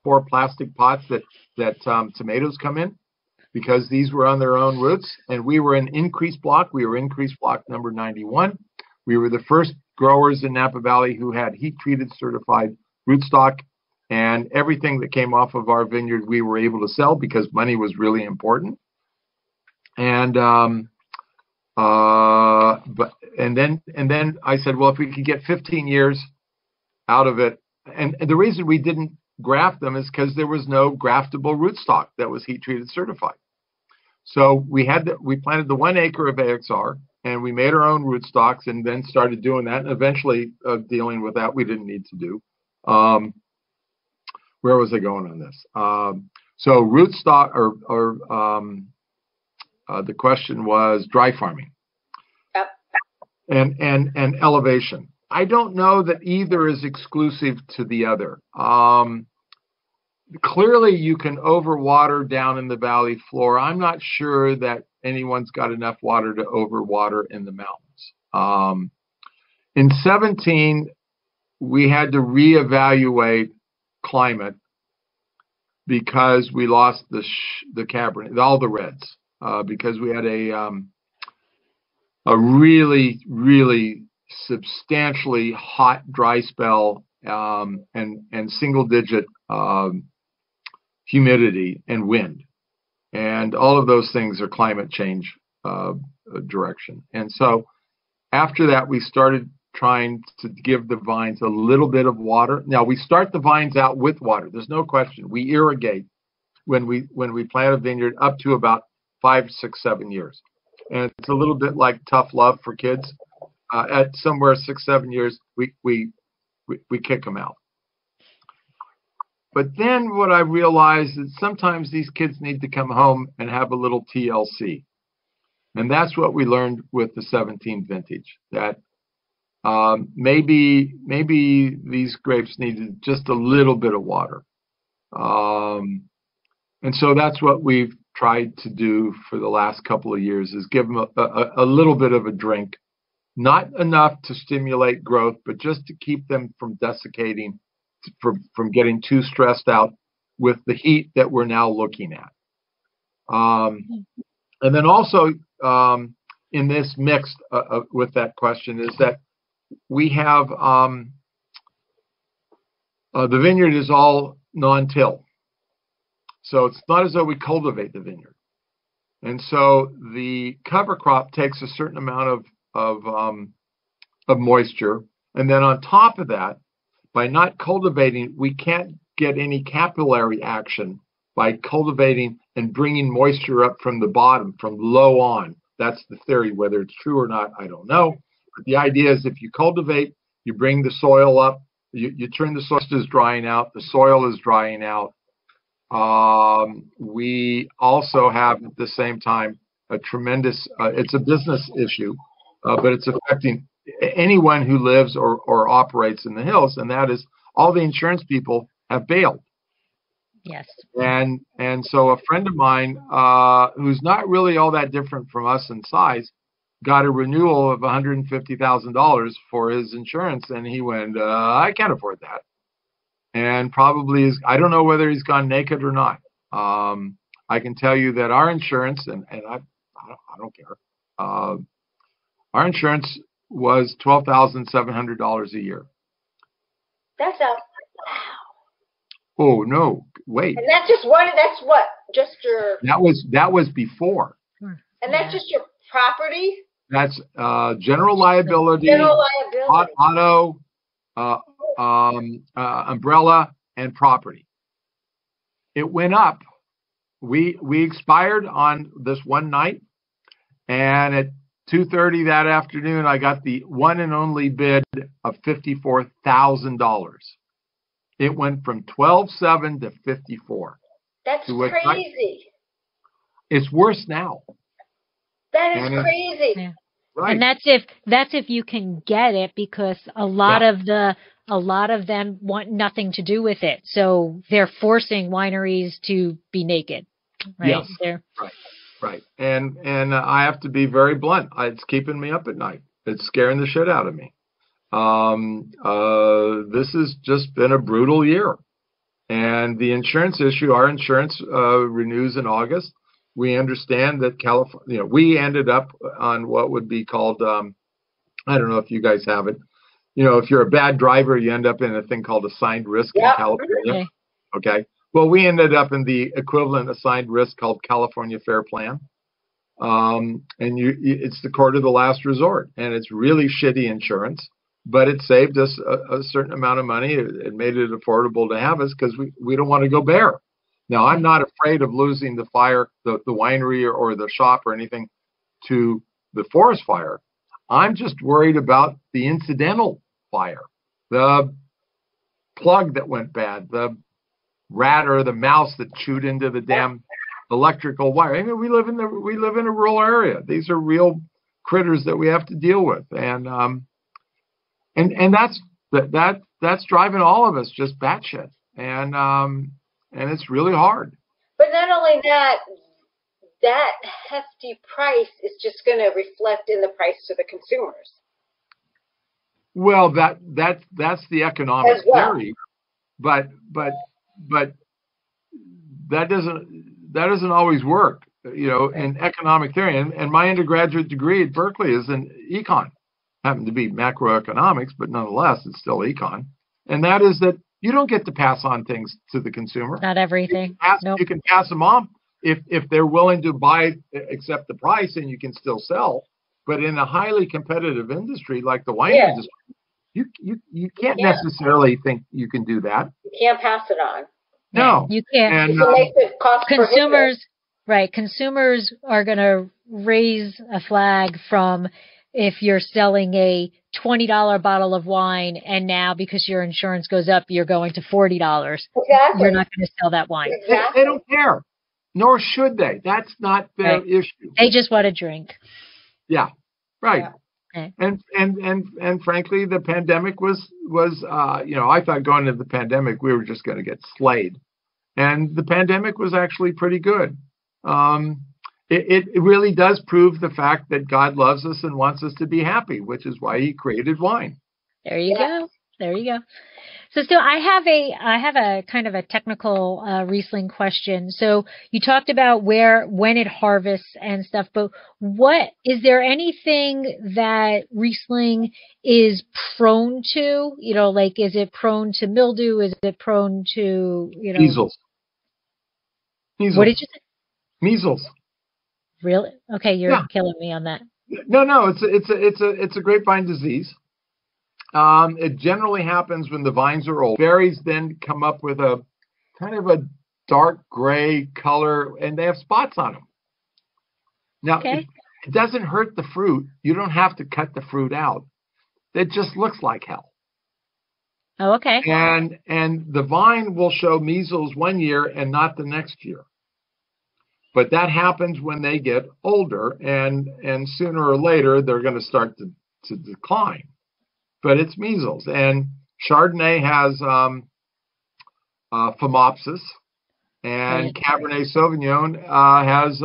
for plastic pots that tomatoes come in, because these were on their own roots, and we were in increased block. We were increased block number 91. We were the first growers in Napa Valley who had heat-treated certified rootstock, and everything that came off of our vineyard we were able to sell because money was really important. And then I said, well, if we could get 15 years out of it, and the reason we didn't graft them is because there was no graftable rootstock that was heat treated certified. So we planted the 1 acre of AXR, and we made our own rootstocks, and then started doing that, and eventually dealing with that we didn't need to do. Where was I going on this? So rootstock, the question was dry farming. Yep. And elevation. I don't know that either is exclusive to the other. Clearly, you can overwater down in the valley floor. I'm not sure that anyone's got enough water to overwater in the mountains. In 17, we had to reevaluate climate because we lost the Cabernet, all the reds, because we had a really, really substantially hot dry spell and single-digit humidity and wind, and all of those things are climate change direction. And so after that, we started trying to give the vines a little bit of water. Now we start the vines out with water. There's no question. We irrigate when we plant a vineyard up to about 5, 6, 7 years, and it's a little bit like tough love for kids. At somewhere 6, 7 years, we kick them out. But then what I realized is sometimes these kids need to come home and have a little TLC. And that's what we learned with the 17 vintage, that maybe these grapes needed just a little bit of water. And so that's what we've tried to do for the last couple of years, is give them a little bit of a drink. Not enough to stimulate growth, but just to keep them from desiccating, from getting too stressed out with the heat that we're now looking at. And then also in this mix with that question is that we have the vineyard is all non-till. So it's not as though we cultivate the vineyard. And so the cover crop takes a certain amount of moisture, and then on top of that, by not cultivating, we can't get any capillary action by cultivating and bringing moisture up from the bottom, from low on. That's the theory. Whether it's true or not, I don't know. But the idea is if you cultivate, you bring the soil up, you turn the soil is drying out, the soil is drying out. We also have at the same time a tremendous, it's a business issue, but it's affecting anyone who lives or operates in the hills, and that is all the insurance people have bailed. Yes. And so a friend of mine who's not really all that different from us in size got a renewal of $150,000 for his insurance, and he went, I can't afford that. And probably is, I don't know whether he's gone naked or not. I can tell you that our insurance, and I don't care, our insurance was $12,700 a year. That's a wow. Oh no, wait. And that's just one. That's what just your. That was before. And that's just your property. That's general liability, auto, umbrella, and property. It went up. We expired on this one night, and at 2:30 that afternoon, I got the one and only bid of $54,000. It went from $12,700 to $54,000. That's crazy. It's worse now. That is crazy. Yeah. Right. And that's if you can get it, because a lot of them want nothing to do with it. So they're forcing wineries to be naked. Right. Yes. Right. And I have to be very blunt. It's keeping me up at night. It's scaring the shit out of me. This has just been a brutal year. And the insurance issue, our insurance renews in August. We understand that California, we ended up on what would be called, I don't know if you guys have it, if you're a bad driver, you end up in a thing called assigned risk in California. Okay. Well, we ended up in the equivalent assigned risk called California Fair Plan. And it's the court of the last resort, and it's really shitty insurance, but it saved us a certain amount of money. It made it affordable to have us because we don't want to go bare. Now, I'm not afraid of losing the fire, the winery or the shop or anything to the forest fire. I'm just worried about the incidental fire, the plug that went bad, the rat or the mouse that chewed into the damn electrical wire. I mean, we live in a rural area. These are real critters that we have to deal with, and that's driving all of us just batshit, and it's really hard. But not only that, that hefty price is just going to reflect in the price to the consumers. Well, that's the economic theory, but that doesn't always work, in economic theory. And my undergraduate degree at Berkeley is in econ. Happened to be macroeconomics, but nonetheless, it's still econ. And that is that you don't get to pass on things to the consumer. Not everything. You can pass them on if they're willing to accept the price, and you can still sell. But in a highly competitive industry like the wine industry, you can't necessarily think you can do that. You can't pass it on. No, you can't. And you can make the cost consumers, right? Consumers are going to raise a flag from if you're selling a $20 bottle of wine, and now because your insurance goes up, you're going to $40. Exactly. You're not going to sell that wine. Exactly. They don't care, nor should they. That's not their issue. They just want to drink. Yeah, right. Yeah. Okay. And frankly, the pandemic was I thought going into the pandemic we were just going to get slayed, and the pandemic was actually pretty good. It really does prove the fact that God loves us and wants us to be happy, which is why He created wine. There you go. There you go. So Stu, I have a kind of a technical Riesling question. So you talked about when it harvests and stuff, but is there anything that Riesling is prone to? Like, is it prone to mildew? Is it prone to measles? Measles. What did you say? Measles. Really? Okay, you're killing me on that. No, it's a grapevine disease. It generally happens when the vines are old. Berries then come up with a kind of a dark gray color, and they have spots on them. Now, it doesn't hurt the fruit. You don't have to cut the fruit out. It just looks like hell. Oh, okay. And the vine will show measles one year and not the next year. But that happens when they get older, and sooner or later they're going to start to decline. But it's measles, and Chardonnay has phomopsis, and Cabernet Sauvignon has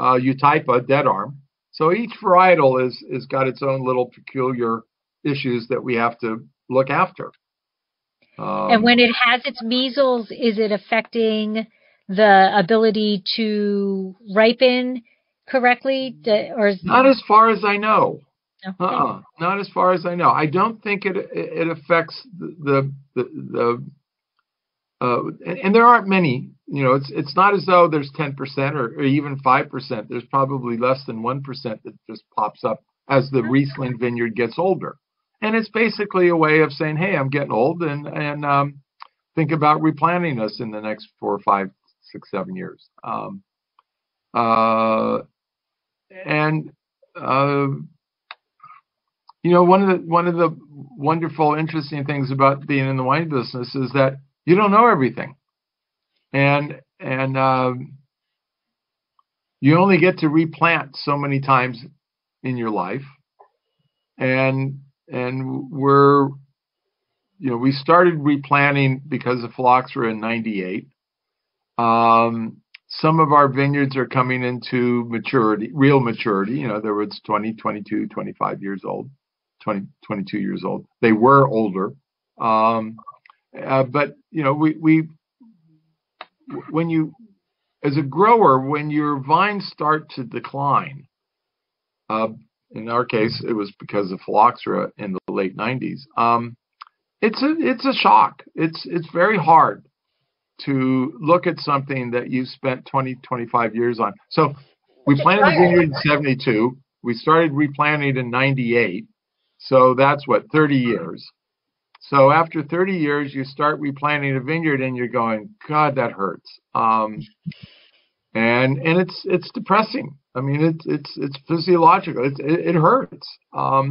Eutypa, dead arm. So each varietal is got its own little peculiar issues that we have to look after. And when it has its measles, is it affecting the ability to ripen correctly, not as far as I know? Okay. Not as far as I know. I don't think it affects the and there aren't many. It's not as though there's 10% or even 5%. There's probably less than 1% that just pops up as the Riesling vineyard gets older. And it's basically a way of saying, hey, I'm getting old, and think about replanting us in the next 4 or 5, 6, 7 years. One of the wonderful, interesting things about being in the wine business is that you don't know everything, and you only get to replant so many times in your life, and we started replanting because of phylloxera in '98. Some of our vineyards are coming into maturity, real maturity. There was 20, 22, 25 years old. 20, 22 years old. They were older. But when you, as a grower, when your vines start to decline, in our case, it was because of phylloxera in the late 90s. It's a shock. It's very hard to look at something that you spent 20, 25 years on. So we planted the vineyard in 72. We started replanting in 98. So that's 30 years. So after 30 years, you start replanting a vineyard and you're going, God, that hurts. And it's depressing. I mean, it's physiological. It hurts.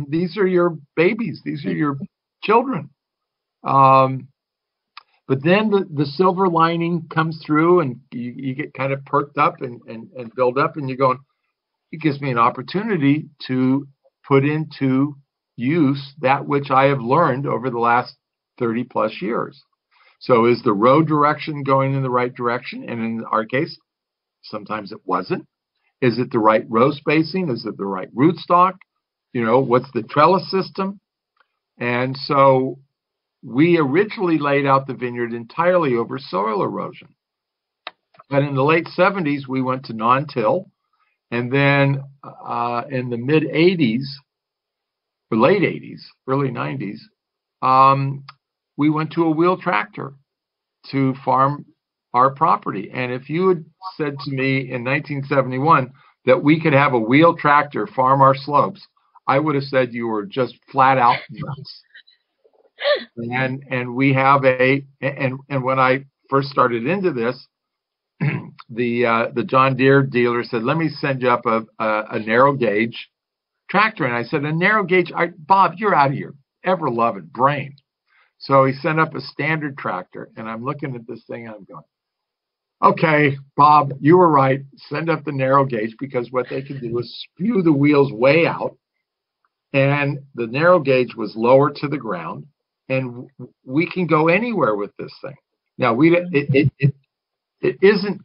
These are your babies. These are your children. But then the silver lining comes through, and you get kind of perked up and build up, and you're going, it gives me an opportunity to put into use that which I have learned over the last 30 plus years. So is the row direction going in the right direction? And in our case, sometimes it wasn't. Is it the right row spacing? Is it the right rootstock? What's the trellis system? And so we originally laid out the vineyard entirely over soil erosion. But in the late 70s, we went to non-till. And then in the mid 80s, or late 80s, early 90s, we went to a wheel tractor to farm our property. And if you had said to me in 1971 that we could have a wheel tractor farm our slopes, I would have said you were just flat out nuts. And we have and when I first started into this, the John Deere dealer said, let me send you up a narrow gauge tractor. And I said, a narrow gauge, Bob, you're out of your ever-loving brain. So he sent up a standard tractor, and I'm looking at this thing and I'm going, okay, Bob, you were right. Send up the narrow gauge, because what they can do is spew the wheels way out. And the narrow gauge was lower to the ground, and we can go anywhere with this thing. Now it isn't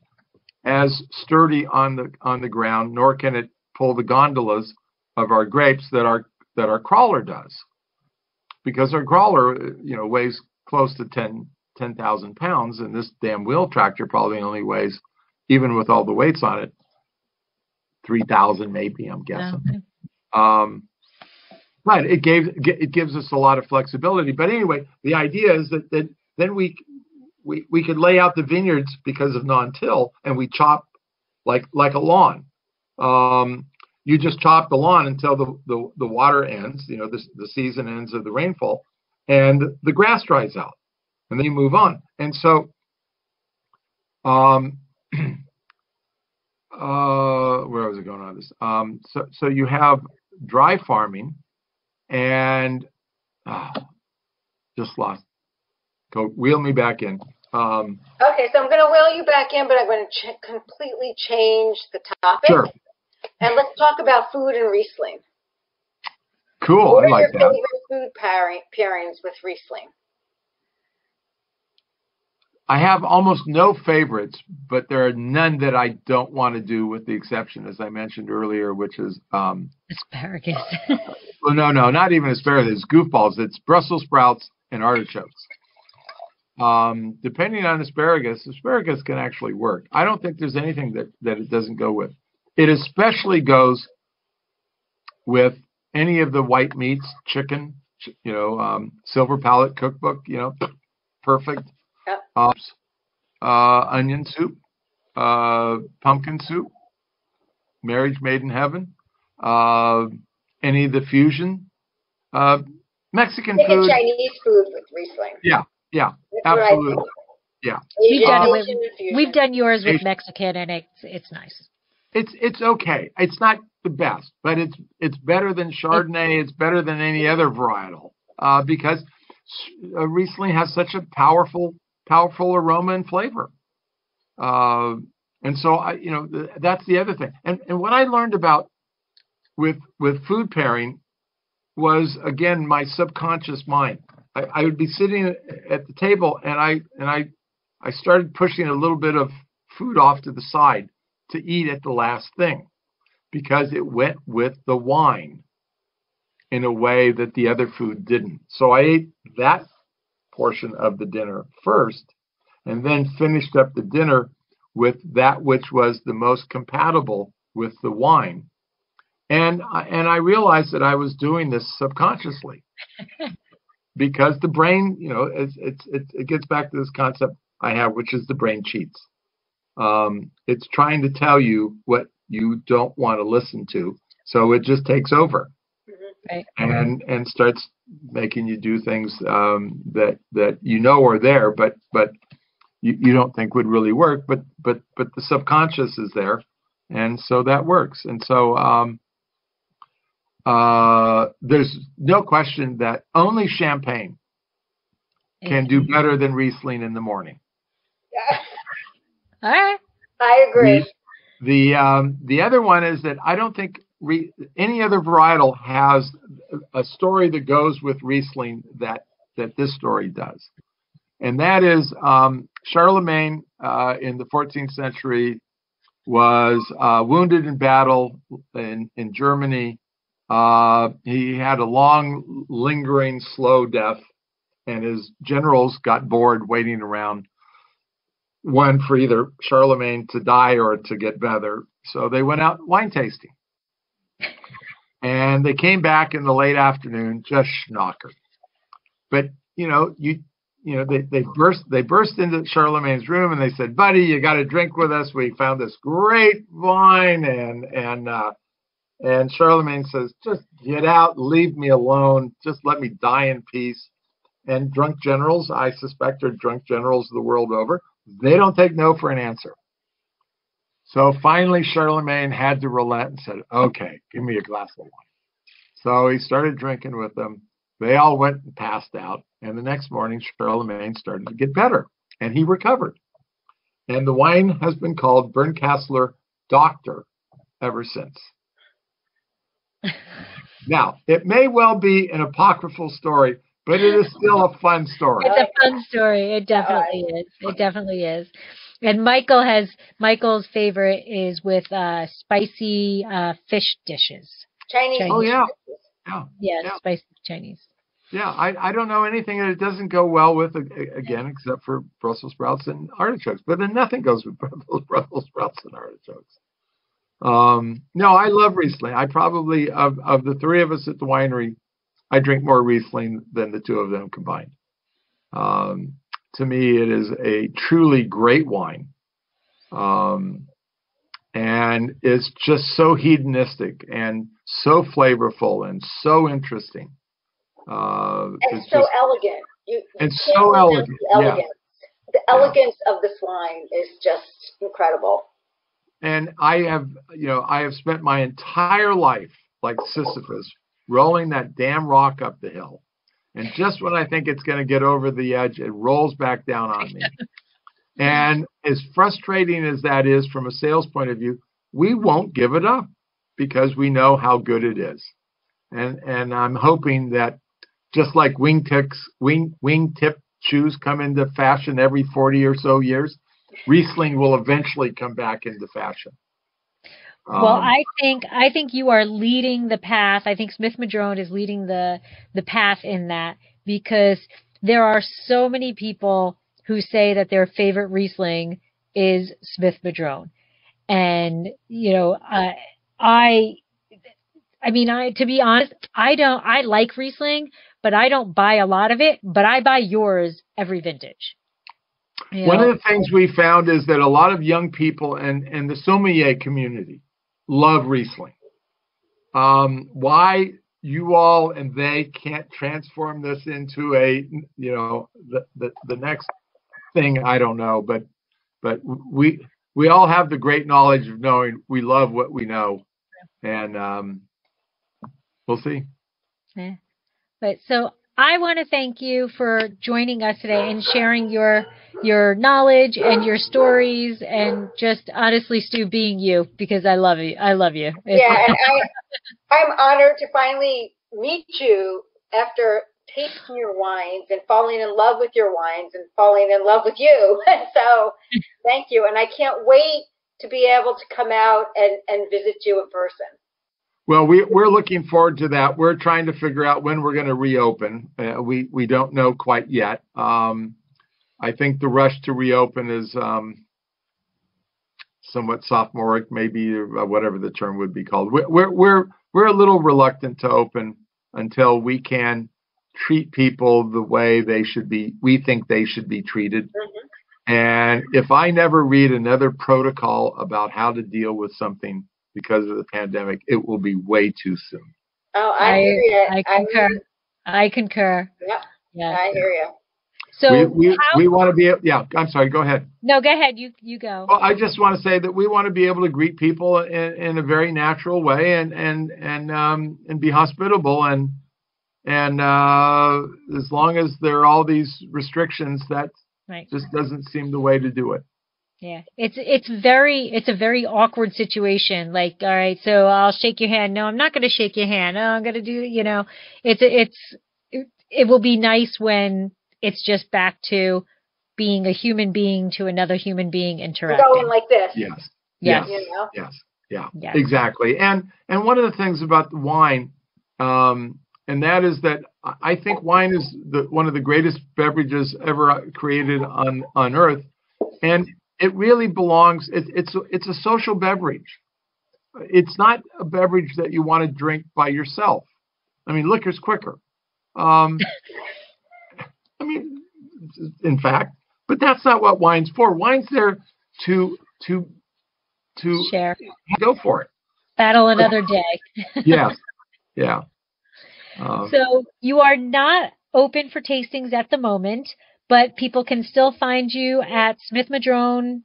as sturdy on the ground, nor can it pull the gondolas of our grapes that our crawler does, because our crawler weighs close to 10,000 pounds, and this damn wheel tractor probably only weighs, even with all the weights on it, 3,000 maybe, I'm guessing. Okay. But it gives us a lot of flexibility. But anyway, the idea is that then we could lay out the vineyards because of non-till, and we chop like a lawn. You just chop the lawn until the water ends, the season ends of the rainfall, and the grass dries out, and then you move on. And so, where was I going on this? So you have dry farming. And just lost. Go wheel me back in. Okay, so I'm going to wheel you back in, but I'm going to completely change the topic. Sure. And let's talk about food and Riesling. Cool, What I like that. What are your favorite food pairings with Riesling? I have almost no favorites, but there are none that I don't want to do, with the exception, as I mentioned earlier, which is asparagus. Well, no, not even asparagus. It's goofballs. It's Brussels sprouts and artichokes. Depending on asparagus can actually work. I don't think there's anything that it doesn't go with. It especially goes with any of the white meats, chicken, Silver Palate cookbook, perfect. Yep. Onion soup, pumpkin soup, Marriage Made in Heaven, any of the fusion, Mexican food. Chinese food with Riesling. Yeah, absolutely. Yeah. We've done yours with Mexican, and it's nice. It's okay. It's not the best, but it's better than Chardonnay. It's better than any other varietal, because Riesling has such a powerful aroma and flavor. And so that's the other thing. And what I learned about with food pairing was, again, my subconscious mind. I would be sitting at the table, and I started pushing a little bit of food off to the side to eat at the last thing, because it went with the wine in a way that the other food didn't. So I ate that portion of the dinner first, and then finished up the dinner with that which was the most compatible with the wine. And I realized that I was doing this subconsciously because the brain, it gets back to this concept I have, which is the brain cheats. It's trying to tell you what you don't want to listen to, so it just takes over, right. and starts making you do things that are there, but you don't think would really work, but the subconscious is there, and so that works. And so there's no question that only champagne can do better than Riesling in the morning. All right. I agree. The other one is that I don't think any other varietal has a story that goes with Riesling that this story does. And that is Charlemagne in the 14th century was wounded in battle in Germany. He had a long, lingering, slow death, and his generals got bored waiting around, one for either Charlemagne to die or to get better. So they went out wine tasting. And they came back in the late afternoon, just schnockered. But they burst into Charlemagne's room and they said, "Buddy, you got to drink with us. We found this great wine." And Charlemagne says, "Just get out, leave me alone. Just let me die in peace." And drunk generals, I suspect, are drunk generals the world over. They don't take no for an answer. So finally, Charlemagne had to relent and said, "Okay, give me a glass of wine." So he started drinking with them. They all went and passed out. And the next morning, Charlemagne started to get better, and he recovered. And the wine has been called Bernkasseler Doctor ever since. Now, it may well be an apocryphal story, but it is still a fun story. It's a fun story. It definitely is. It definitely is. And Michael's favorite is with spicy fish dishes. Chinese. Oh, yeah. Yeah, spicy Chinese. Yeah, I don't know anything that it doesn't go well with, again, except for Brussels sprouts and artichokes. But then nothing goes with Brussels sprouts and artichokes. No, I love Riesling. I probably, of the three of us at the winery, I drink more Riesling than the two of them combined. To me, it is a truly great wine. And it's just so hedonistic and so flavorful and so interesting. And it's so just elegant. And so elegant. Yeah. The elegance of this wine is just incredible. And I have spent my entire life like Sisyphus, rolling that damn rock up the hill. And just when I think it's going to get over the edge, it rolls back down on me. And as frustrating as that is from a sales point of view, we won't give it up because we know how good it is. And I'm hoping that just like wingtip shoes come into fashion every 40 or so years, Riesling will eventually come back into fashion. Well, I think you are leading the path. I think Smith-Madrone is leading the path in that, because there are so many people who say that their favorite Riesling is Smith-Madrone. And, to be honest, I like Riesling, but I don't buy a lot of it, but I buy yours every vintage. One of the things we found is that a lot of young people and the sommelier community love Riesling. Why you all and they can't transform this into the next thing, I don't know, but we all have the great knowledge of knowing we love what we know, and we'll see. Yeah. But so I want to thank you for joining us today and sharing your knowledge and your stories, and just honestly, Stu, being you, because I love you. I love you. Yeah, and I'm honored to finally meet you after tasting your wines and falling in love with your wines and falling in love with you. So thank you. And I can't wait to be able to come out and visit you in person. Well, we're looking forward to that. We're trying to figure out when we're going to reopen. We don't know quite yet. I think the rush to reopen is somewhat sophomoric, maybe, or whatever the term would be called. We're we're a little reluctant to open until we can treat people the way we think they should be treated. And if I never read another protocol about how to deal with something because of the pandemic, it will be way too soon. Oh, I hear you. I concur. Yep. Yeah. I hear you. So we want to be, I'm sorry, go ahead. No, go ahead. You go. Well, I just want to say that we want to be able to greet people in a very natural way and be hospitable and as long as there are all these restrictions, that just doesn't seem the way to do it. Yeah, it's a very awkward situation. Like, all right, so I'll shake your hand. No, I'm not going to shake your hand. No, I'm going to do, it will be nice when it's just back to being a human being to another human being interacting. Going like this. Yes. Yes. Yeah. Exactly. And one of the things about the wine, and that is that I think wine is one of the greatest beverages ever created on earth, and it really belongs. It's a social beverage. It's not a beverage that you want to drink by yourself. I mean, liquor's quicker. In fact, but that's not what wine's for. Wine's there to share. Go for it. Battle another day. Yes. Yeah. So you are not open for tastings at the moment, but people can still find you at Smith-Madrone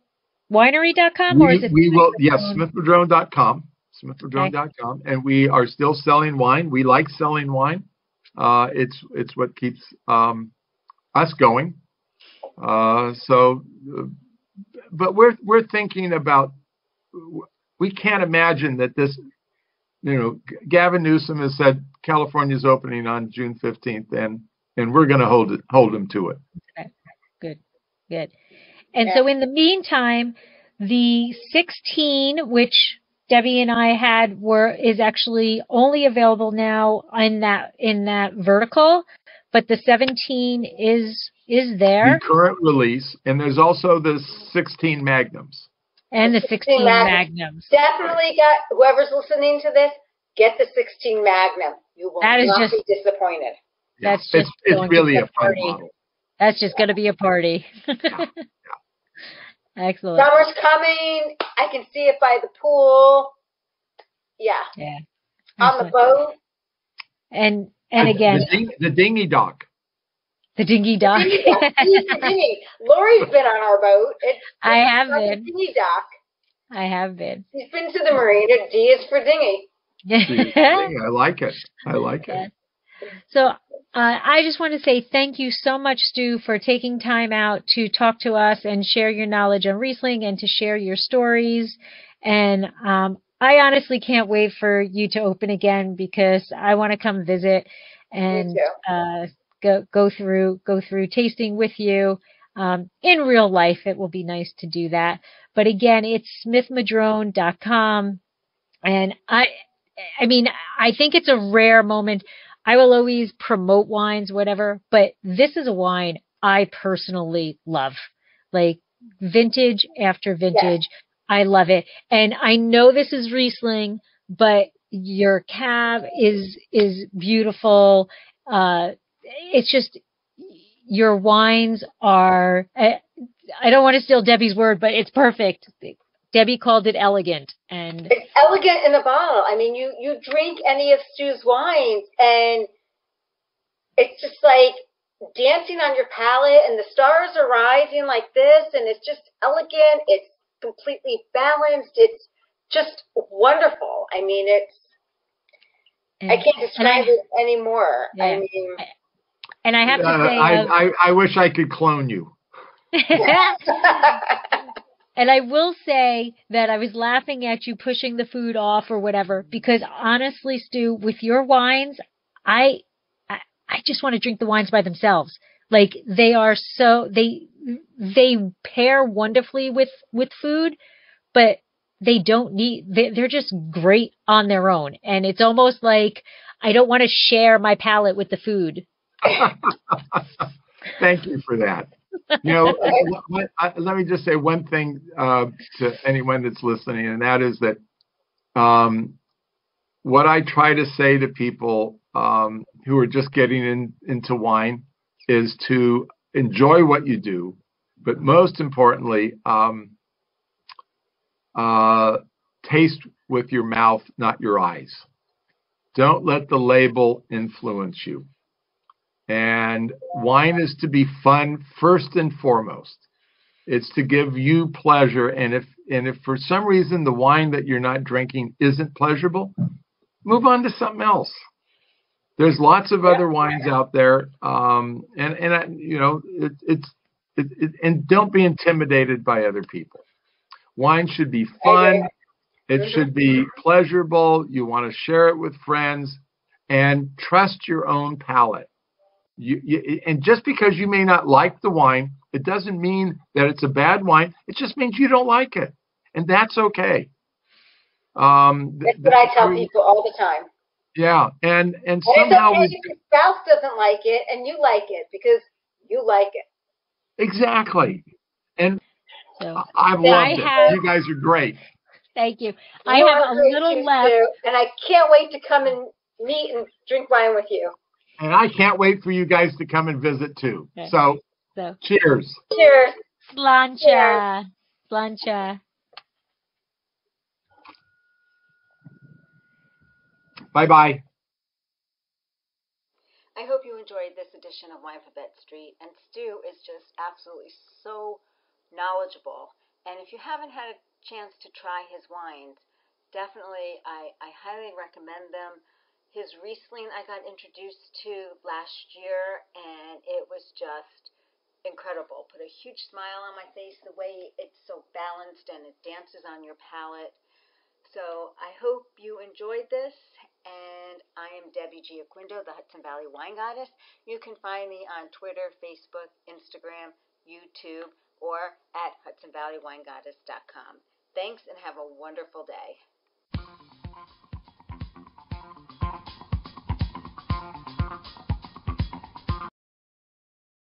Winery.com, or is it? We will. Yes, Smith-Madrone.com. Smith-Madrone.com, and we are still selling wine. We like selling wine. It's what keeps us going. But we're thinking about. We can't imagine that this. Gavin Newsom has said California's opening on June 15th, and we're going to hold him to it. Okay. Good. And so in the meantime, the 16, which Debbie and I had, is actually only available now in that vertical, but the 17 is there. The current release, and there's also the 16 Magnums. And the 16 Magnums. Definitely whoever's listening to this, get the 16 Magnum. You will not be disappointed. Yeah. That's just it's really a fun model. That's just going to be a party. Yeah. Excellent. Summer's coming. I can see it by the pool. Yeah. Yeah. On the boat. And again. The dinghy dock. The dinghy dock. The dinghy. Lori's been on our boat. I have been. The dinghy dock. I have been. He's been to the marina. D is for dinghy. I like it. It. So I just want to say thank you so much, Stu, for taking time out to talk to us and share your knowledge on Riesling and to share your stories. And I honestly can't wait for you to open again because I want to come visit and go through tasting with you. In real life, it will be nice to do that. But again, it's smithmadrone.com. And I mean, I think it's a rare moment. I will always promote wines, whatever, but this is a wine I personally love. Like vintage after vintage. Yeah. I love it. And I know this is Riesling, but your cab is beautiful. It's just, your wines are, I don't want to steal Debbie's word, but it's perfect. Debbie called it elegant, and it's elegant in a bottle. I mean, you drink any of Stu's wines, and it's just like dancing on your palate, and the stars are rising like this, and it's just elegant. It's completely balanced. It's just wonderful. I mean, I can't describe it anymore. Yeah. I mean, and I have to say, I wish I could clone you. And I will say that I was laughing at you pushing the food off or whatever, because honestly, Stu, with your wines, I just want to drink the wines by themselves. Like they are they pair wonderfully with food, but they're just great on their own. And it's almost like I don't want to share my palate with the food. Thank you for that. Let me just say one thing to anyone that's listening, and that is that what I try to say to people who are just getting into wine is to enjoy what you do, but most importantly, taste with your mouth, not your eyes. Don't let the label influence you. And wine is to be fun first and foremost. It's to give you pleasure. And if for some reason the wine that you're not drinking isn't pleasurable, move on to something else. There's lots of other wines out there, and don't be intimidated by other people. Wine should be fun. It should be pleasurable. You want to share it with friends, and trust your own palate. And just because you may not like the wine, it doesn't mean that it's a bad wine. It just means you don't like it, and that's okay. That's what I tell people all the time. Yeah, and somehow it's okay if your spouse doesn't like it and you like it because you like it. Exactly. And I've loved it. You guys are great. Thank you. I have a little left, too, and I can't wait to come and meet and drink wine with you. And I can't wait for you guys to come and visit too. Okay. So cheers. Cheers. Slancha. Slancha. Bye-bye. I hope you enjoyed this edition of Winephabet Street. And Stu is just absolutely so knowledgeable. And if you haven't had a chance to try his wines, definitely I highly recommend them. His Riesling I got introduced to last year, and it was just incredible. Put a huge smile on my face, the way it's so balanced and it dances on your palate. So I hope you enjoyed this, and I am Debbie Giaquindo, the Hudson Valley Wine Goddess. You can find me on Twitter, Facebook, Instagram, YouTube, or at HudsonValleyWineGoddess.com. Thanks, and have a wonderful day.